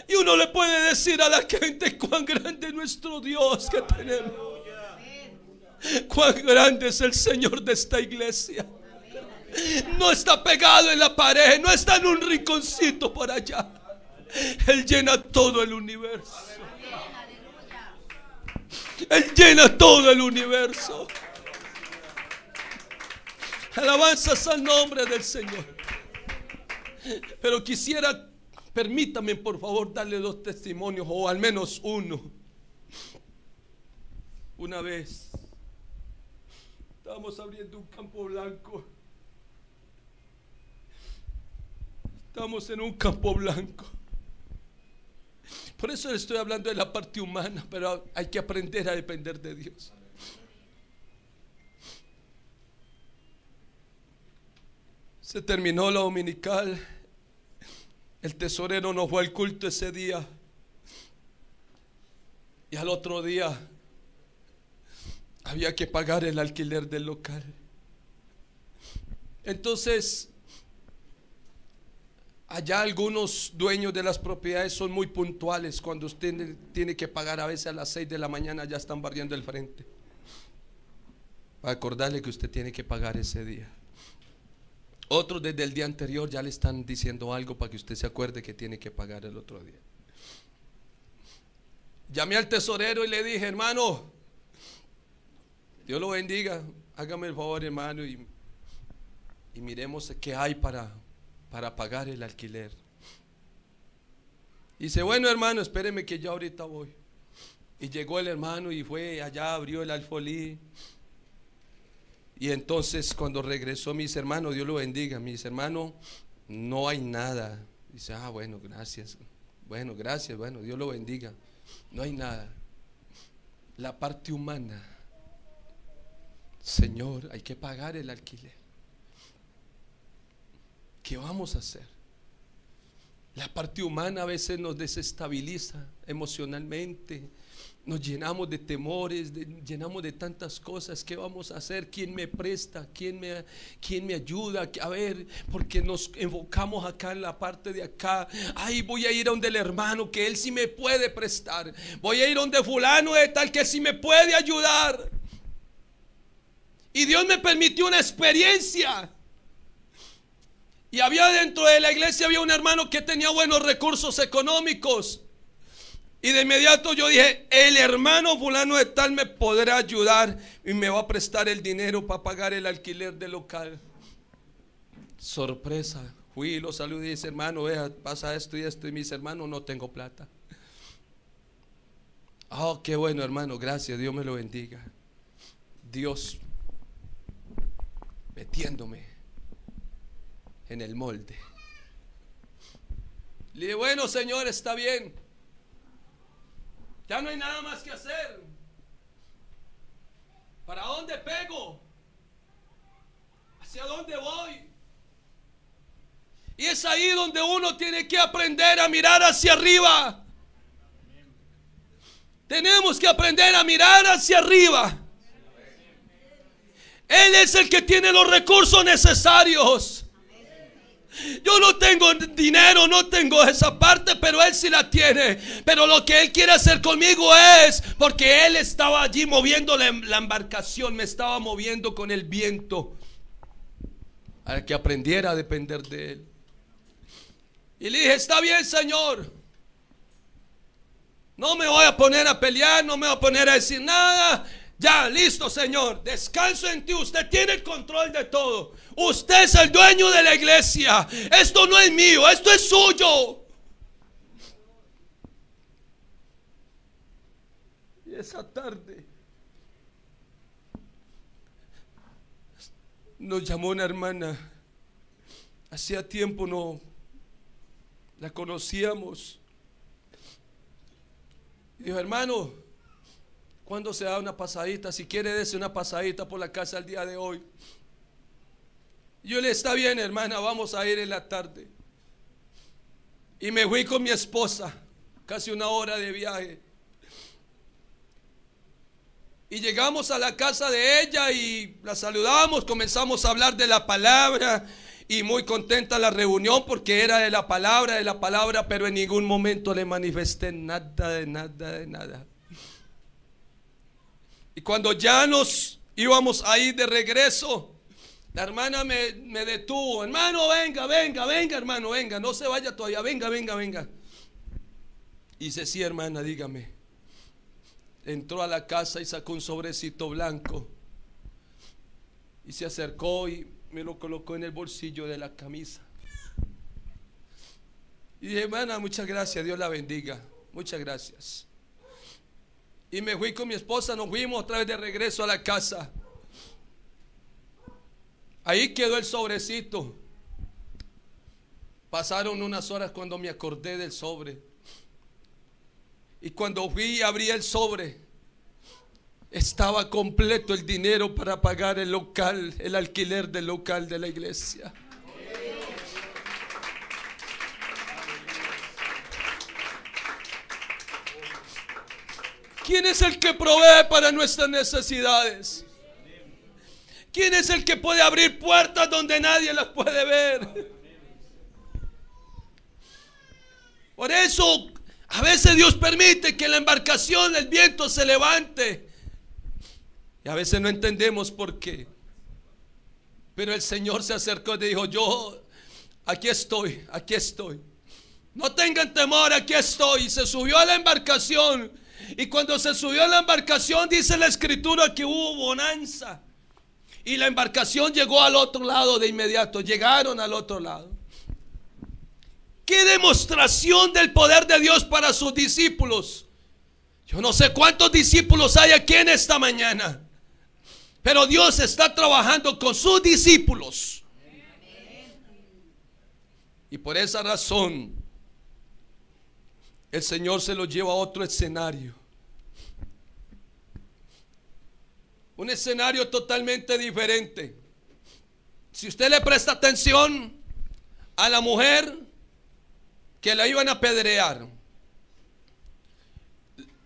S1: Y uno le puede decir a la gente cuán grande es nuestro Dios que tenemos. Cuán grande es el Señor de esta iglesia. No está pegado en la pared, no está en un rinconcito por allá. Él llena todo el universo. Él llena todo el universo. Alabanzas al nombre del Señor. Pero quisiera, permítame por favor darle 2 testimonios, o al menos uno. Una vez estábamos abriendo un campo blanco. Estamos en un campo blanco. Por eso le estoy hablando de la parte humana, pero hay que aprender a depender de Dios. Se terminó la dominical. El tesorero no fue al culto ese día. Y al otro día había que pagar el alquiler del local. Entonces, allá algunos dueños de las propiedades son muy puntuales. Cuando usted tiene que pagar, a veces a las 6 de la mañana ya están barriendo el frente, para acordarle que usted tiene que pagar ese día. Otros desde el día anterior ya le están diciendo algo para que usted se acuerde que tiene que pagar el otro día. Llamé al tesorero y le dije: hermano, Dios lo bendiga, hágame el favor, hermano, y miremos qué hay para pagar el alquiler. Y dice: bueno, hermano, espéreme que yo ahorita voy. Y llegó el hermano y fue allá, abrió el alfolí. Y entonces cuando regresó, me dice: hermano, Dios lo bendiga. Me dice: hermano, no hay nada. Dice: ah, bueno, gracias. Bueno, gracias, bueno, Dios lo bendiga. No hay nada. La parte humana: Señor, hay que pagar el alquiler. ¿Qué vamos a hacer? La parte humana a veces nos desestabiliza emocionalmente. Nos llenamos de temores, llenamos de tantas cosas. ¿Qué vamos a hacer? ¿Quién me presta? ¿Quién me ayuda? A ver, porque nos enfocamos acá en la parte de acá. Ay, voy a ir a donde el hermano, que él sí me puede prestar. Voy a ir a donde fulano de tal, que sí me puede ayudar. Y Dios me permitió una experiencia. Y había dentro de la iglesia, había un hermano que tenía buenos recursos económicos. Y de inmediato yo dije: el hermano fulano de tal me podrá ayudar y me va a prestar el dinero para pagar el alquiler del local. Sorpresa, Fui y lo saludé y dice, hermano, vea, pasa esto y esto. Y me dice, hermano, no tengo plata. Oh, qué bueno, hermano, gracias, Dios me lo bendiga. Dios metiéndome en el molde. Le dije, bueno, Señor, está bien. Ya no hay nada más que hacer. ¿Para dónde pego? ¿Hacia dónde voy? Y es ahí donde uno tiene que aprender a mirar hacia arriba. Tenemos que aprender a mirar hacia arriba. Él es el que tiene los recursos necesarios. Yo no tengo dinero, no tengo esa parte, pero Él sí la tiene. Pero lo que Él quiere hacer conmigo es, porque Él estaba allí moviendo la embarcación, me estaba moviendo con el viento, para que aprendiera a depender de Él. Y le dije, está bien, Señor, no me voy a poner a pelear, no me voy a poner a decir nada. Ya, listo, Señor, descanso en ti. Usted tiene el control de todo. Usted es el dueño de la iglesia. Esto no es mío, esto es suyo. Y esa tarde nos llamó una hermana. Hacía tiempo no la conocíamos. Y dijo, hermano, ¿cuándo se da una pasadita? Si quiere, dése una pasadita por la casa el día de hoy. Yo le, está bien, hermana, vamos a ir en la tarde. Y me fui con mi esposa, casi una hora de viaje. Y llegamos a la casa de ella y la saludamos, comenzamos a hablar de la palabra. Y muy contenta la reunión porque era de la palabra, pero en ningún momento le manifesté nada de nada. Y cuando ya nos íbamos a ir de regreso, la hermana me detuvo. Hermano, venga, hermano, venga, no se vaya todavía, venga. Y dice, sí, hermana, dígame. Entró a la casa y sacó un sobrecito blanco y se acercó y me lo colocó en el bolsillo de la camisa. Y dije, hermana, muchas gracias, Dios la bendiga, muchas gracias. Y me fui con mi esposa, nos fuimos otra vez de regreso a la casa. Ahí quedó el sobrecito. Pasaron unas horas cuando me acordé del sobre. Y cuando fui y abrí el sobre, estaba completo el dinero para pagar el local, el alquiler del local de la iglesia. ¿Quién es el que provee para nuestras necesidades? ¿Quién es el que puede abrir puertas donde nadie las puede ver? Por eso a veces Dios permite que la embarcación, el viento se levante. Y a veces no entendemos por qué. Pero el Señor se acercó y dijo, yo aquí estoy. No tengan temor, aquí estoy. Y se subió a la embarcación. Y cuando se subió a la embarcación, dice la escritura que hubo bonanza. Y la embarcación llegó al otro lado de inmediato. Llegaron al otro lado. ¡Qué demostración del poder de Dios para sus discípulos! Yo no sé cuántos discípulos hay aquí en esta mañana, pero Dios está trabajando con sus discípulos. Y por esa razón el Señor se los lleva a otro escenario. Un escenario totalmente diferente. Si usted le presta atención a la mujer que la iban a apedrear,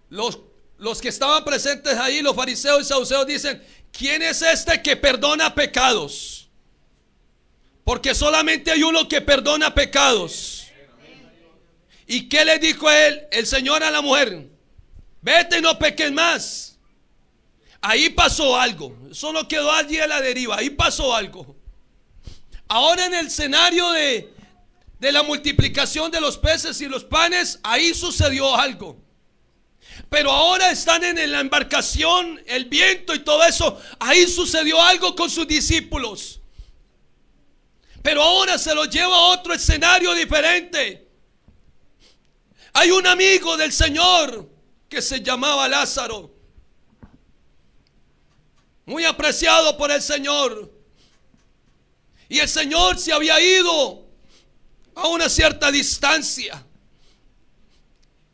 S1: los que estaban presentes ahí, los fariseos y saduceos, dicen, ¿quién es este que perdona pecados? Porque solamente hay uno que perdona pecados. ¿Y qué le dijo el Señor a la mujer? Vete y no peques más. Ahí pasó algo. Eso no quedó allí a la deriva. Ahí pasó algo. Ahora en el escenario de la multiplicación de los peces y los panes, ahí sucedió algo. Pero ahora están en la embarcación, el viento y todo eso. Ahí sucedió algo con sus discípulos. Pero Pero ahora se lo lleva a otro escenario diferente. Hay un amigo del Señor que se llamaba Lázaro, muy apreciado por el Señor. Y el Señor se había ido a una cierta distancia.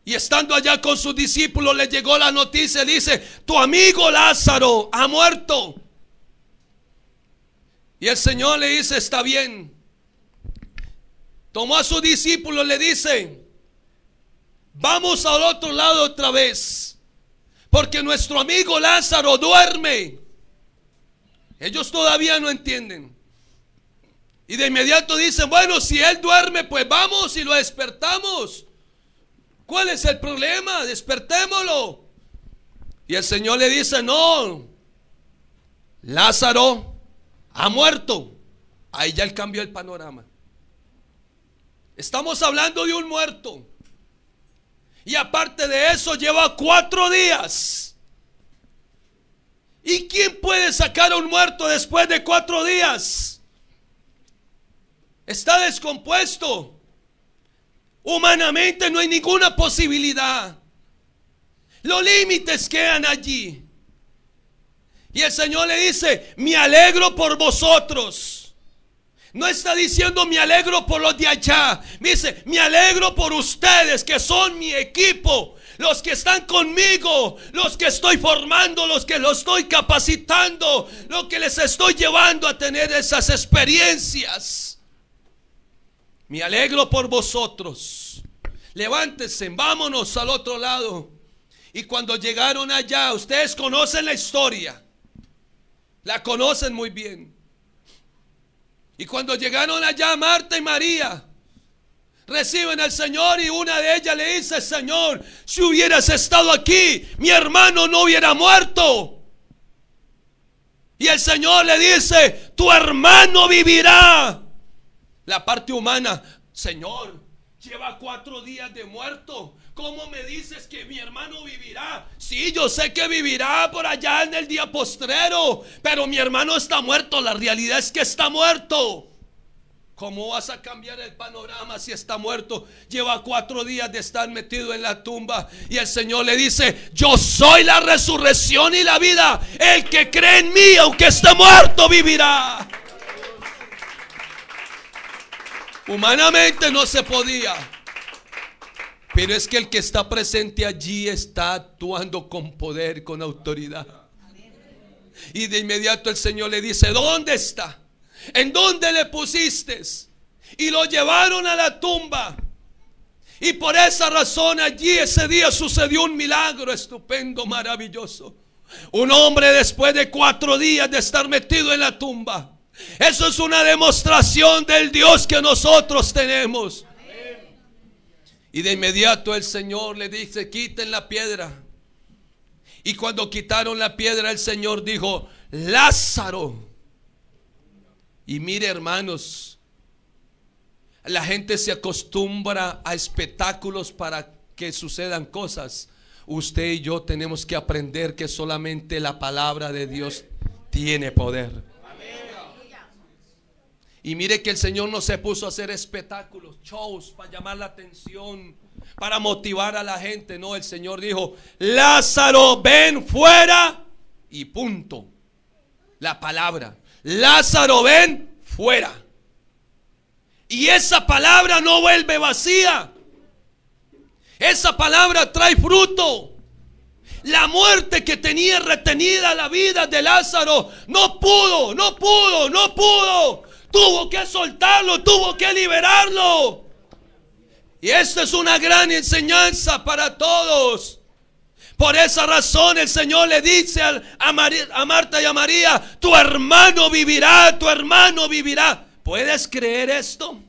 S1: Y estando allá con sus discípulos, le llegó la noticia, dice: tu amigo Lázaro ha muerto. Y el Señor le dice: está bien. Tomó a sus discípulos, le dice: vamos al otro lado otra vez, porque nuestro amigo Lázaro duerme. Ellos todavía no entienden. Y de inmediato dicen: bueno, si él duerme, pues vamos y lo despertamos. ¿Cuál es el problema? Despertémoslo. Y el Señor le dice: no, Lázaro ha muerto. Ahí ya él cambió el panorama. Estamos hablando de un muerto. Y aparte de eso, lleva 4 días. ¿Y quién puede sacar a un muerto después de 4 días? Está descompuesto. Humanamente no hay ninguna posibilidad. Los límites quedan allí. Y el Señor le dice: me alegro por vosotros. No está diciendo me alegro por los de allá. Dice: me alegro por ustedes, que son mi equipo, los que están conmigo, los que estoy formando, los que los estoy capacitando, los que les estoy llevando a tener esas experiencias. Me alegro por vosotros. Levántense, vámonos al otro lado. Y cuando llegaron allá, ustedes conocen la historia, la conocen muy bien. Y cuando llegaron allá, Marta y María reciben al Señor, y una de ellas le dice: Señor, si hubieras estado aquí, mi hermano no hubiera muerto. Y el Señor le dice: tu hermano vivirá. La parte humana: Señor, lleva 4 días de muerto. ¿Cómo me dices que mi hermano vivirá? Sí, yo sé que vivirá por allá en el día postrero, pero mi hermano está muerto. La realidad es que está muerto. ¿Cómo vas a cambiar el panorama si está muerto? Lleva 4 días de estar metido en la tumba. Y el Señor le dice: yo soy la resurrección y la vida. El que cree en mí, aunque esté muerto, vivirá. Humanamente no se podía, pero es que el que está presente allí está actuando con poder, con autoridad. Y de inmediato el Señor le dice: ¿dónde está? ¿En dónde le pusiste? Y lo llevaron a la tumba. Y por esa razón allí ese día sucedió un milagro estupendo, maravilloso. Un hombre, después de 4 días de estar metido en la tumba, eso es una demostración del Dios que nosotros tenemos. Y de inmediato el Señor le dice: quiten la piedra. Y cuando quitaron la piedra, el Señor dijo: Lázaro. Y mire, hermanos, la gente se acostumbra a espectáculos para que sucedan cosas. Usted y yo tenemos que aprender que solamente la palabra de Dios tiene poder. Y mire que el Señor no se puso a hacer espectáculos, shows para llamar la atención, para motivar a la gente. No, el Señor dijo: Lázaro, ven fuera. Y punto. La palabra: Lázaro, ven fuera. Y esa palabra no vuelve vacía. Esa palabra trae fruto. La muerte que tenía retenida la vida de Lázaro no pudo. Tuvo que soltarlo, tuvo que liberarlo. Y esta es una gran enseñanza para todos. Por esa razón el Señor le dice a Marta y a María: tu hermano vivirá, tu hermano vivirá. ¿Puedes creer esto?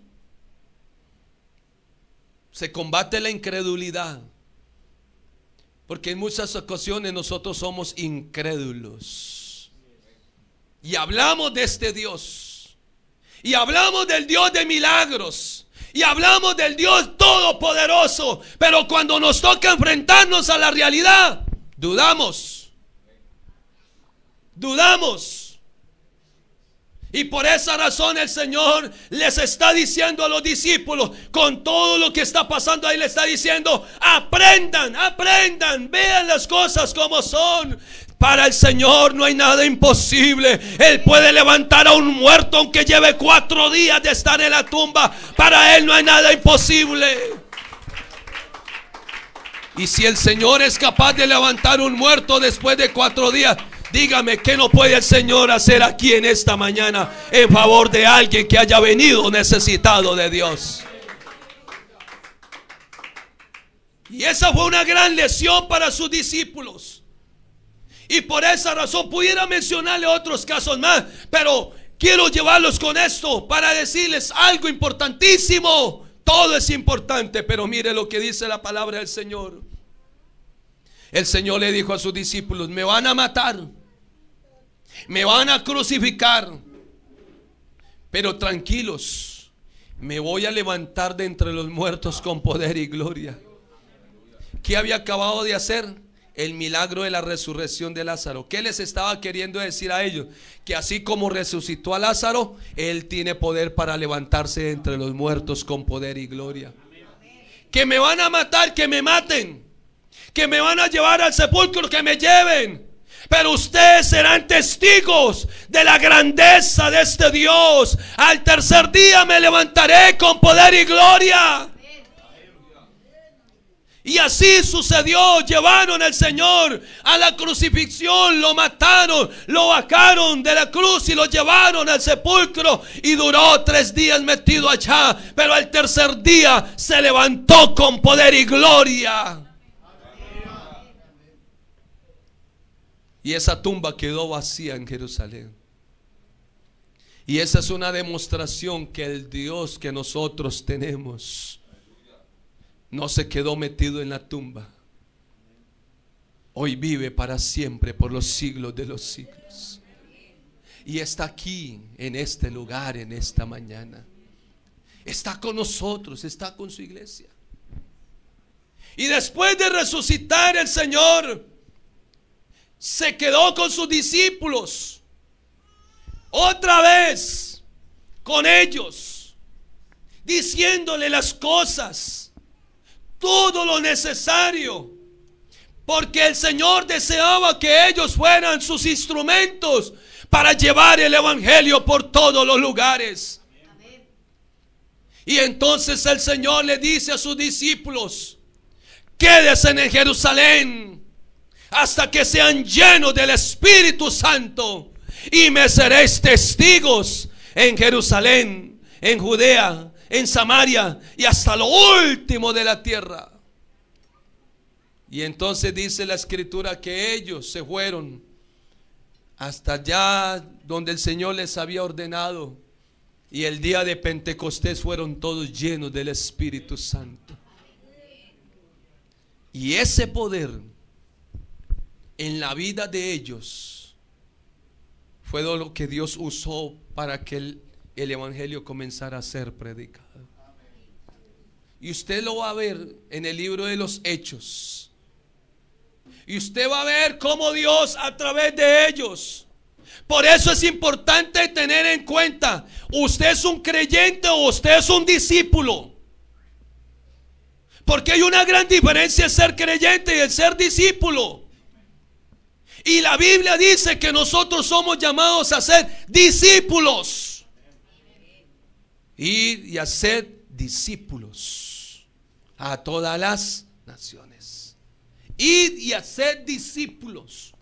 S1: Se combate la incredulidad, porque en muchas ocasiones nosotros somos incrédulos y hablamos de este Dios. Y hablamos del Dios de milagros. Y hablamos del Dios todopoderoso. Pero cuando nos toca enfrentarnos a la realidad, dudamos. Y por esa razón el Señor les está diciendo a los discípulos, con todo lo que está pasando ahí, le está diciendo: aprendan, aprendan, vean las cosas como son. Para el Señor no hay nada imposible. Él puede levantar a un muerto aunque lleve 4 días de estar en la tumba. Para Él no hay nada imposible. Y si el Señor es capaz de levantar un muerto después de 4 días, dígame, ¿qué no puede el Señor hacer aquí en esta mañana en favor de alguien que haya venido necesitado de Dios? Y esa fue una gran lección para sus discípulos. Y por esa razón pudiera mencionarle otros casos más, pero quiero llevarlos con esto para decirles algo importantísimo. Todo es importante, pero mire lo que dice la palabra del Señor. El Señor le dijo a sus discípulos: me van a matar, me van a crucificar, pero tranquilos, me voy a levantar de entre los muertos con poder y gloria. ¿Qué había acabado de hacer? El milagro de la resurrección de Lázaro. ¿Qué les estaba queriendo decir a ellos? Que así como resucitó a Lázaro, Él tiene poder para levantarse de entre los muertos con poder y gloria. Que me van a matar, que me maten, que me van a llevar al sepulcro, que me lleven, pero ustedes serán testigos de la grandeza de este Dios. Al tercer día me levantaré con poder y gloria. Y así sucedió. Llevaron al Señor a la crucifixión, lo mataron, lo bajaron de la cruz y lo llevaron al sepulcro. Y duró 3 días metido allá, pero al tercer día se levantó con poder y gloria. Y esa tumba quedó vacía en Jerusalén. Y esa es una demostración que el Dios que nosotros tenemos no se quedó metido en la tumba. Hoy vive para siempre, por los siglos de los siglos. Y está aquí, en este lugar, en esta mañana. Está con nosotros, está con su iglesia. Y después de resucitar, el Señor se quedó con sus discípulos. Otra vez con ellos, diciéndole las cosas, todo lo necesario, porque el Señor deseaba que ellos fueran sus instrumentos para llevar el evangelio por todos los lugares. Y entonces el Señor le dice a sus discípulos: quédense en Jerusalén hasta que sean llenos del Espíritu Santo, y me seréis testigos en Jerusalén, en Judea, en Samaria y hasta lo último de la tierra. Y entonces dice la Escritura que ellos se fueron hasta allá donde el Señor les había ordenado, y el día de Pentecostés fueron todos llenos del Espíritu Santo. Y ese poder en la vida de ellos fue lo que Dios usó para que el evangelio comenzara a ser predicado. Y usted lo va a ver en el libro de los Hechos. Y usted va a ver cómo Dios a través de ellos. Por eso es importante tener en cuenta: usted es un creyente o usted es un discípulo. Porque hay una gran diferencia en ser creyente y en ser discípulo. Y la Biblia dice que nosotros somos llamados a ser discípulos. Ir y hacer discípulos a todas las naciones. Ir y hacer discípulos.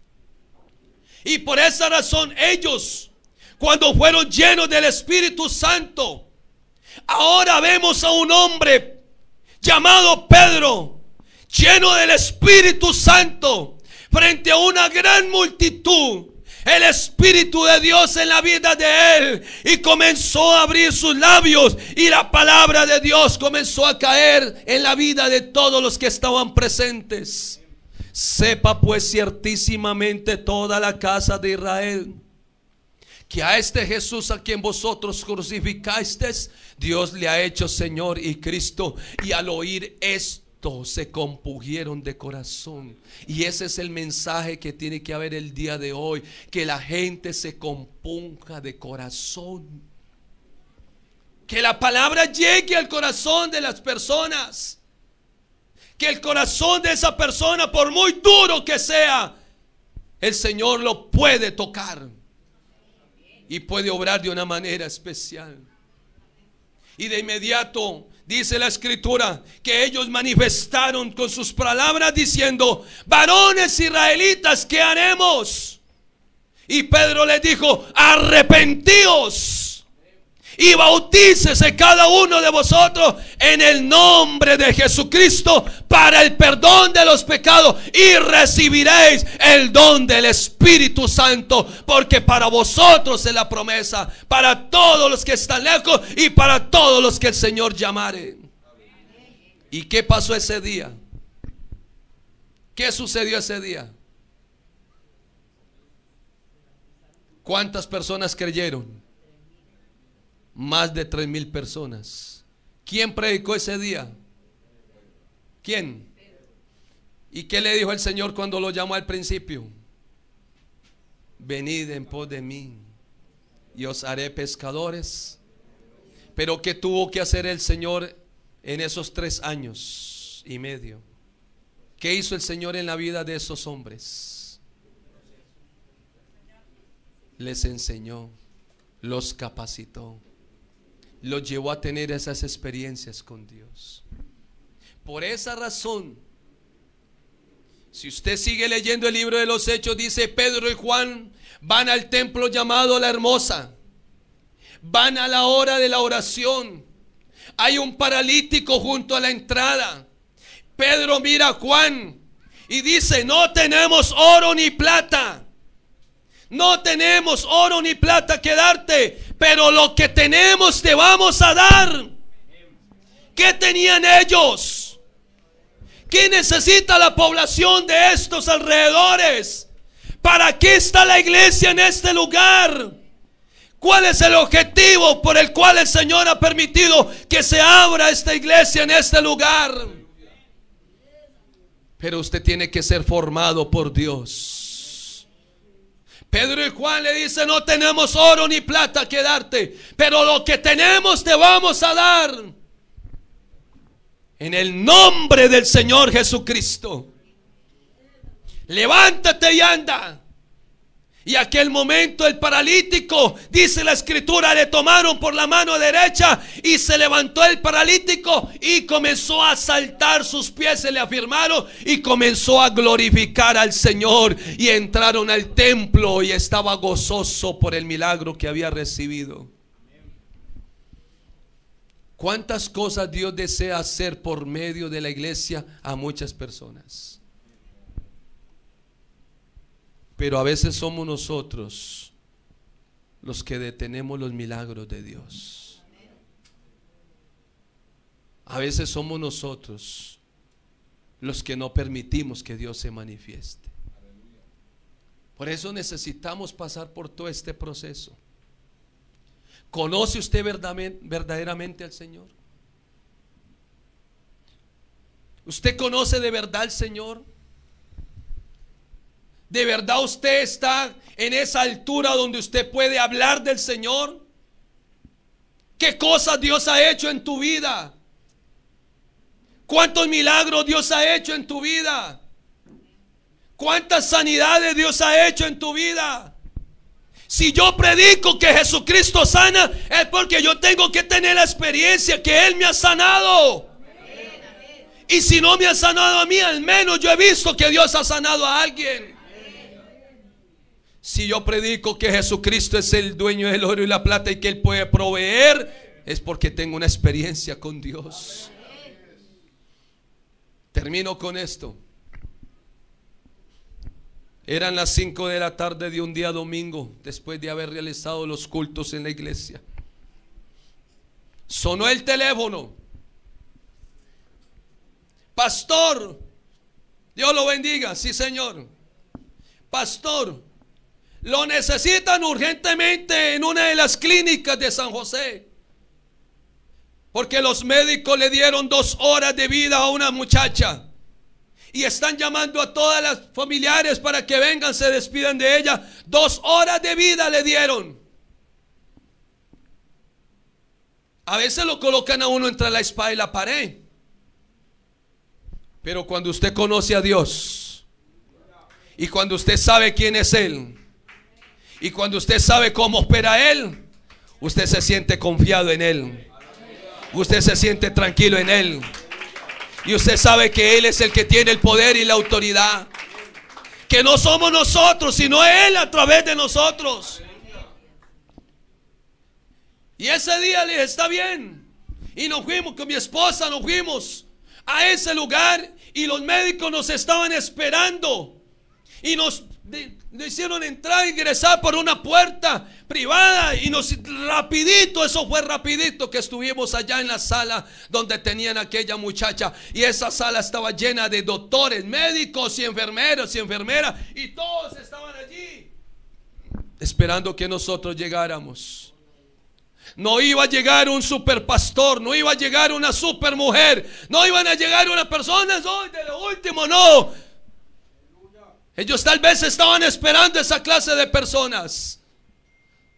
S1: Y por esa razón ellos, cuando fueron llenos del Espíritu Santo, ahora vemos a un hombre llamado Pedro, lleno del Espíritu Santo, frente a una gran multitud. El Espíritu de Dios en la vida de él, y comenzó a abrir sus labios, y la palabra de Dios comenzó a caer en la vida de todos los que estaban presentes. Sepa pues ciertísimamente toda la casa de Israel, que a este Jesús a quien vosotros crucificasteis, Dios le ha hecho Señor y Cristo. Y al oír esto, impactó, se compungieron de corazón. Y ese es el mensaje que tiene que haber el día de hoy, que la gente se compunja de corazón, que la palabra llegue al corazón de las personas, que el corazón de esa persona, por muy duro que sea, el Señor lo puede tocar y puede obrar de una manera especial. Y de inmediato dice la escritura que ellos manifestaron con sus palabras diciendo: varones israelitas, ¿qué haremos? Y Pedro les dijo: arrepentíos y bautícese cada uno de vosotros en el nombre de Jesucristo para el perdón de los pecados, y recibiréis el don del Espíritu Santo, porque para vosotros es la promesa, para todos los que están lejos y para todos los que el Señor llamare. ¿Y qué pasó ese día? ¿Qué sucedió ese día? ¿Cuántas personas creyeron? Más de 3,000 personas. ¿Quién predicó ese día? ¿Quién? ¿Y qué le dijo el Señor cuando lo llamó al principio? Venid en pos de mí y os haré pescadores. Pero ¿qué tuvo que hacer el Señor en esos 3 años y medio? ¿Qué hizo el Señor en la vida de esos hombres? Les enseñó, los capacitó, los llevó a tener esas experiencias con Dios. Por esa razón, si usted sigue leyendo el libro de los Hechos, dice: Pedro y Juan van al templo llamado La Hermosa, van a la hora de la oración. Hay un paralítico junto a la entrada. Pedro mira a Juan y dice: no tenemos oro ni plata. No tenemos oro ni plata que darte, pero lo que tenemos te vamos a dar. ¿Qué tenían ellos? ¿Qué necesita la población de estos alrededores? ¿Para qué está la iglesia en este lugar? ¿Cuál es el objetivo por el cual el Señor ha permitido que se abra esta iglesia en este lugar? Pero usted tiene que ser formado por Dios. Pedro y Juan le dicen: no tenemos oro ni plata que darte, pero lo que tenemos te vamos a dar. En el nombre del Señor Jesucristo, levántate y anda. Y aquel momento el paralítico, dice la escritura, le tomaron por la mano derecha y se levantó el paralítico y comenzó a saltar, sus pies se le afirmaron y comenzó a glorificar al Señor. Y entraron al templo y estaba gozoso por el milagro que había recibido. ¿Cuántas cosas Dios desea hacer por medio de la iglesia a muchas personas? Pero a veces somos nosotros los que detenemos los milagros de Dios. A veces somos nosotros los que no permitimos que Dios se manifieste. Por eso necesitamos pasar por todo este proceso. ¿Conoce usted verdaderamente al Señor? ¿Usted conoce de verdad al Señor? ¿De verdad usted está en esa altura donde usted puede hablar del Señor? ¿Qué cosas Dios ha hecho en tu vida? ¿Cuántos milagros Dios ha hecho en tu vida? ¿Cuántas sanidades Dios ha hecho en tu vida? Si yo predico que Jesucristo sana, es porque yo tengo que tener la experiencia que Él me ha sanado. Y si no me ha sanado a mí, al menos yo he visto que Dios ha sanado a alguien. Si yo predico que Jesucristo es el dueño del oro y la plata y que Él puede proveer, es porque tengo una experiencia con Dios. Termino con esto. Eran las 5 de la tarde de un día domingo, después de haber realizado los cultos en la iglesia. Sonó el teléfono. Pastor, Dios lo bendiga. Sí, señor. Pastor, lo necesitan urgentemente en una de las clínicas de San José. Porque los médicos le dieron 2 horas de vida a una muchacha. Y están llamando a todas las familiares para que vengan, se despidan de ella. 2 horas de vida le dieron. A veces lo colocan a uno entre la espada y la pared. Pero cuando usted conoce a Dios, y cuando usted sabe quién es Él, y cuando usted sabe cómo opera Él, usted se siente confiado en Él. Usted se siente tranquilo en Él. Y usted sabe que Él es el que tiene el poder y la autoridad. Que no somos nosotros, sino Él a través de nosotros. Y ese día le dije, está bien. Y nos fuimos con mi esposa, nos fuimos a ese lugar. Y los médicos nos estaban esperando. Y nos hicieron entrar e ingresar por una puerta privada. Y rapidito, eso fue rapidito, que estuvimos allá en la sala donde tenían a aquella muchacha. Y esa sala estaba llena de doctores, médicos y enfermeros y enfermeras. Y todos estaban allí esperando que nosotros llegáramos. No iba a llegar un super pastor, no iba a llegar una super mujer, no iban a llegar unas personas de lo último, no. Ellos tal vez estaban esperando esa clase de personas.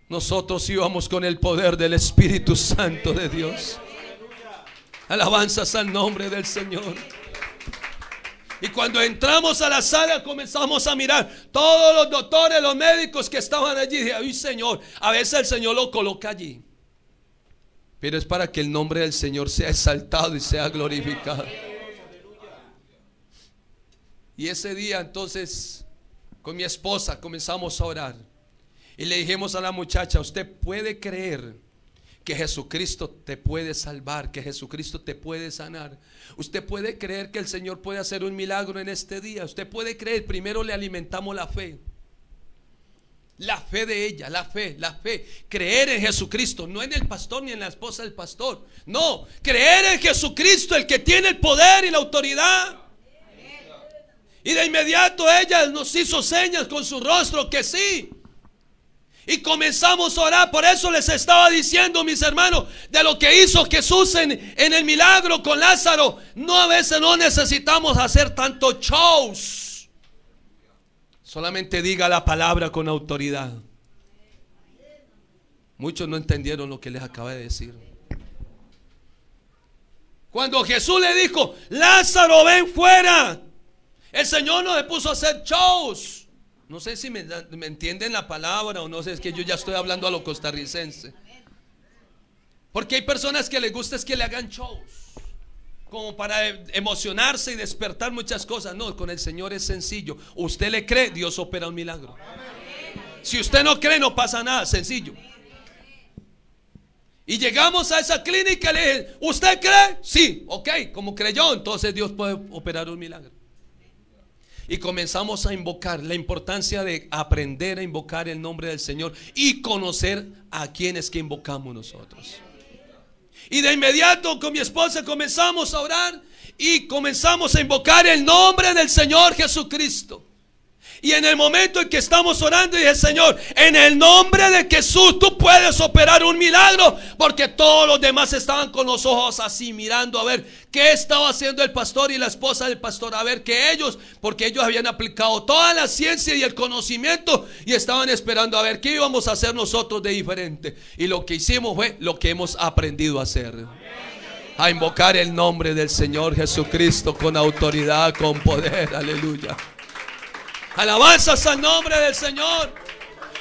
S1: Nosotros íbamos con el poder del Espíritu Santo de Dios. Alabanzas al nombre del Señor. Y cuando entramos a la sala comenzamos a mirar todos los doctores, los médicos que estaban allí. Dije, ay Señor, a veces el Señor lo coloca allí, pero es para que el nombre del Señor sea exaltado y sea glorificado. Y ese día entonces con mi esposa comenzamos a orar. Y le dijimos a la muchacha, usted puede creer que Jesucristo te puede salvar, que Jesucristo te puede sanar. Usted puede creer que el Señor puede hacer un milagro en este día. Usted puede creer. Primero le alimentamos la fe. La fe de ella, la fe. Creer en Jesucristo, no en el pastor ni en la esposa del pastor. No, creer en Jesucristo, el que tiene el poder y la autoridad. Y de inmediato ella nos hizo señas con su rostro que sí. Y comenzamos a orar. Por eso les estaba diciendo, mis hermanos, de lo que hizo Jesús en el milagro con Lázaro. No, a veces no necesitamos hacer tantos shows. Solamente diga la palabra con autoridad. Muchos no entendieron lo que les acabo de decir. Cuando Jesús le dijo, Lázaro, ven fuera, el Señor no le puso a hacer shows. No sé si me entienden la palabra o no sé, es que yo ya estoy hablando a lo costarricense. Porque hay personas que les gusta es que le hagan shows, como para emocionarse y despertar muchas cosas. No, con el Señor es sencillo. Usted le cree, Dios opera un milagro. Si usted no cree, no pasa nada, sencillo. Y llegamos a esa clínica y le dije, ¿usted cree? Sí, ok, como creyó, entonces Dios puede operar un milagro. Y comenzamos a invocar la importancia de aprender a invocar el nombre del Señor y conocer a quienes que invocamos nosotros. Y de inmediato con mi esposa comenzamos a orar y comenzamos a invocar el nombre del Señor Jesucristo. Y en el momento en que estamos orando, dije, Señor, en el nombre de Jesús tú puedes operar un milagro. Porque todos los demás estaban con los ojos así mirando a ver qué estaba haciendo el pastor y la esposa del pastor. A ver que ellos, porque ellos habían aplicado toda la ciencia y el conocimiento y estaban esperando a ver qué íbamos a hacer nosotros de diferente. Y lo que hicimos fue lo que hemos aprendido a hacer: a invocar el nombre del Señor Jesucristo con autoridad, con poder. Aleluya. Alabanzas al nombre del Señor.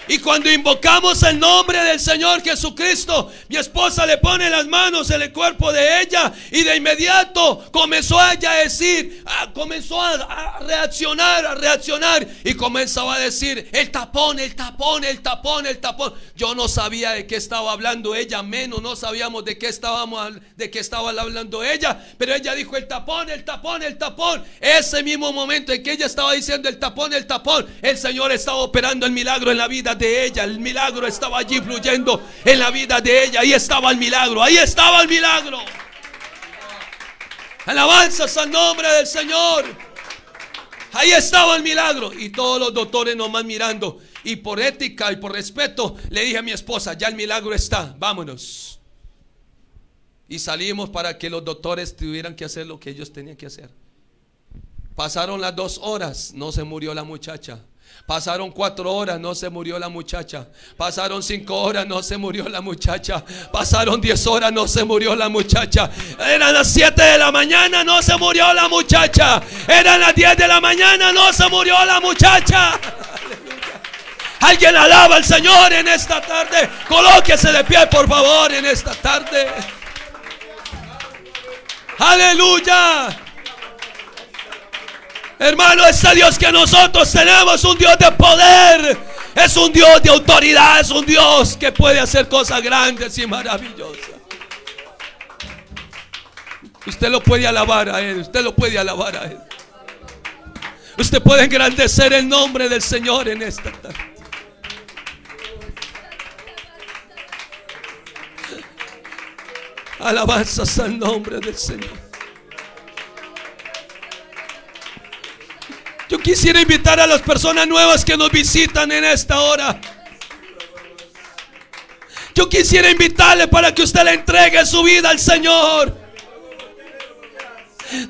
S1: Y cuando invocamos el nombre del Señor Jesucristo, mi esposa le pone las manos en el cuerpo de ella y de inmediato comenzó ella a decir, comenzó a reaccionar y comenzaba a decir, el tapón. Yo no sabía de qué estaba hablando ella, menos no sabíamos de qué estaba hablando ella, pero ella dijo el tapón. Ese mismo momento en que ella estaba diciendo el tapón, el Señor estaba operando el milagro en la vida de ella. El milagro estaba allí fluyendo en la vida de ella. Ahí estaba el milagro. Alabanzas al nombre del Señor. Ahí estaba el milagro. Y todos los doctores nomás mirando. Y por ética y por respeto le dije a mi esposa, ya el milagro está, vámonos. y salimos para que los doctores tuvieran que hacer lo que ellos tenían que hacer. Pasaron las 2 horas, no se murió la muchacha. Pasaron 4 horas, no se murió la muchacha. Pasaron 5 horas, no se murió la muchacha. Pasaron 10 horas, no se murió la muchacha. Eran las 7 de la mañana, no se murió la muchacha. Eran las 10 de la mañana, no se murió la muchacha. Alguien alaba al Señor en esta tarde. Colóquese de pie, por favor, en esta tarde. Aleluya. Hermano, este Dios que nosotros tenemos es un Dios de poder, es un Dios de autoridad, es un Dios que puede hacer cosas grandes y maravillosas. Usted lo puede alabar a Él, usted lo puede alabar a Él. Usted puede engrandecer el nombre del Señor en esta tarde. Alabanzas al nombre del Señor. Yo quisiera invitar a las personas nuevas que nos visitan en esta hora. Yo quisiera invitarle para que usted le entregue su vida al Señor.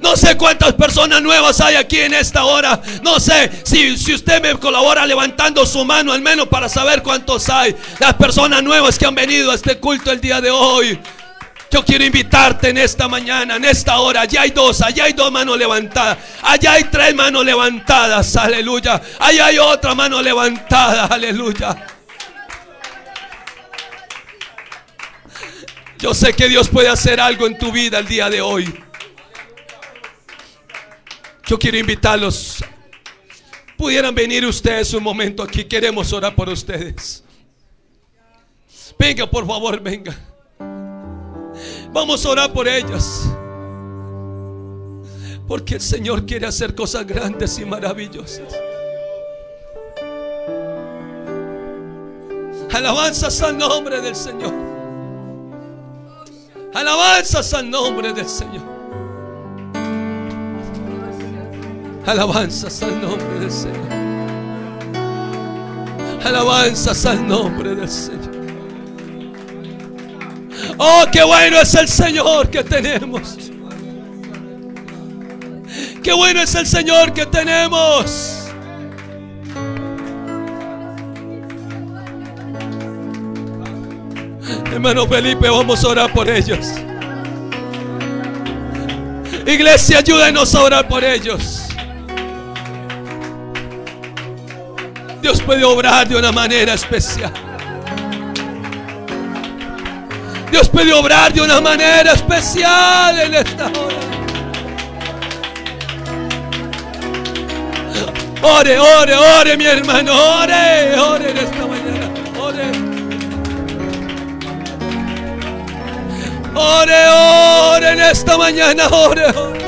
S1: No sé cuántas personas nuevas hay aquí en esta hora. No sé si usted me colabora levantando su mano, al menos para saber cuántos hay. Las personas nuevas que han venido a este culto el día de hoy. Yo quiero invitarte en esta mañana, en esta hora. Allá hay 2 manos levantadas. Allá hay 3 manos levantadas, aleluya. Allá hay otra mano levantada, aleluya. Yo sé que Dios puede hacer algo en tu vida el día de hoy. Yo quiero invitarlos. Pudieran venir ustedes un momento aquí. Queremos orar por ustedes. Venga, por favor, venga. Vamos a orar por ellas, porque el Señor quiere hacer cosas grandes y maravillosas. Alabanzas al nombre del Señor. Alabanzas al nombre del Señor. Alabanzas al nombre del Señor. Alabanzas al nombre del Señor. Oh, qué bueno es el Señor que tenemos. Qué bueno es el Señor que tenemos. Hermano Felipe, vamos a orar por ellos. Iglesia, ayúdenos a orar por ellos. Dios puede obrar de una manera especial. Dios puede obrar de una manera especial en esta hora. Ore, ore, ore, mi hermano. Ore, ore en esta mañana. Ore. Ore, ore en esta mañana. Ore, ore.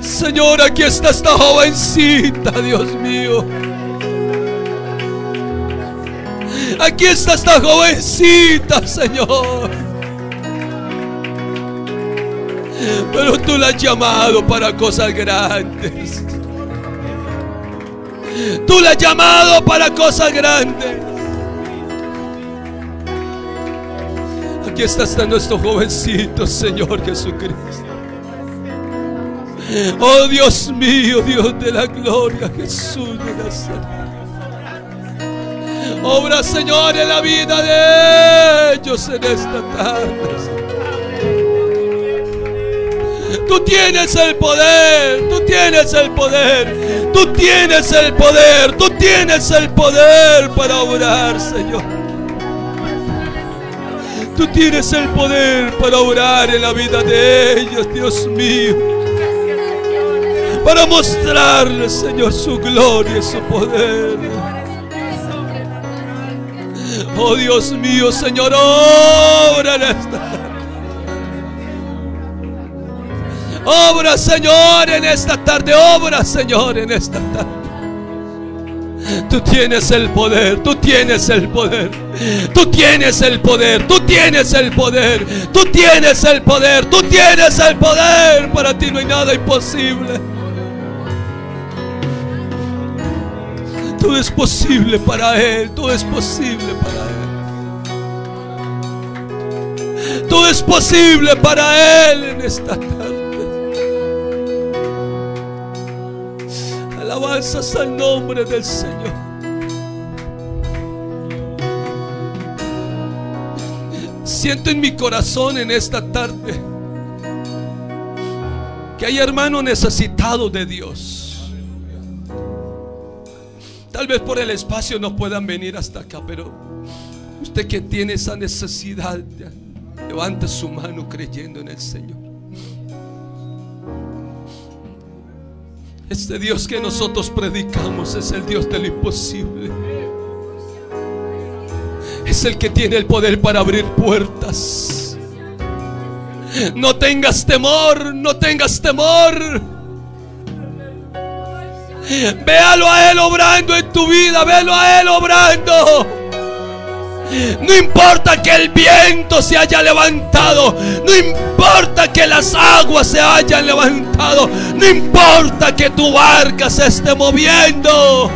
S1: Señor, aquí está esta jovencita, Dios mío. Aquí está esta jovencita, Señor. Pero tú la has llamado para cosas grandes. Tú la has llamado para cosas grandes. Aquí está nuestro jovencito, Señor Jesucristo. Oh Dios mío, Dios de la gloria, Jesús de Nazaret. Obra, Señor, en la vida de ellos en esta tarde. Tú tienes el poder, tú tienes el poder, tú tienes el poder, tú tienes el poder para obrar, Señor. Tú tienes el poder para obrar en la vida de ellos, Dios mío. Para mostrarles, Señor, su gloria y su poder. Oh Dios mío, Señor, obra en esta tarde. Obra, Señor, en esta tarde. Obra, Señor, en esta tarde. Tú tienes el poder, tú tienes el poder. Tú tienes el poder, tú tienes el poder. Tú tienes el poder, tú tienes el poder. Para ti no hay nada imposible. Todo es posible para Él, todo es posible para todo es posible para Él en esta tarde. Alabanzas al nombre del Señor. Siento en mi corazón en esta tarde que hay hermanos necesitados de Dios. Tal vez por el espacio no puedan venir hasta acá, pero usted que tiene esa necesidad, levante su mano creyendo en el Señor. Este Dios que nosotros predicamos es el Dios de lo imposible. Es el que tiene el poder para abrir puertas. No tengas temor, no tengas temor. Véalo a Él obrando en tu vida, véalo a Él obrando. No importa que el viento se haya levantado, no importa que las aguas se hayan levantado, no importa que tu barca se esté moviendo.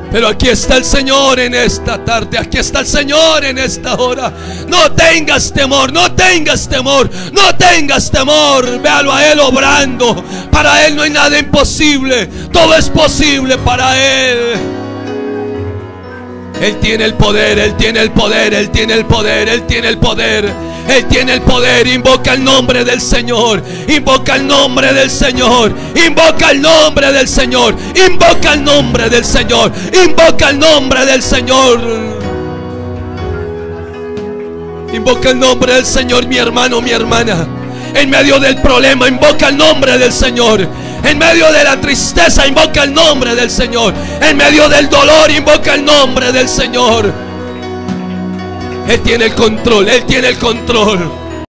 S1: Pero aquí está el Señor en esta tarde, aquí está el Señor en esta hora. No tengas temor, no tengas temor, no tengas temor. Véalo a Él obrando. Para Él no hay nada imposible, todo es posible para Él. Él tiene el poder, Él tiene el poder, Él tiene el poder, Él tiene el poder. Él tiene el poder. Invoca el nombre del Señor, invoca el nombre del Señor, invoca el nombre del Señor, invoca el nombre del Señor, invoca el nombre del Señor. Invoca el nombre del Señor, mi hermano, mi hermana. En medio del problema, invoca el nombre del Señor. En medio de la tristeza, invoca el nombre del Señor. En medio del dolor, invoca el nombre del Señor. Él tiene el control, Él tiene el control.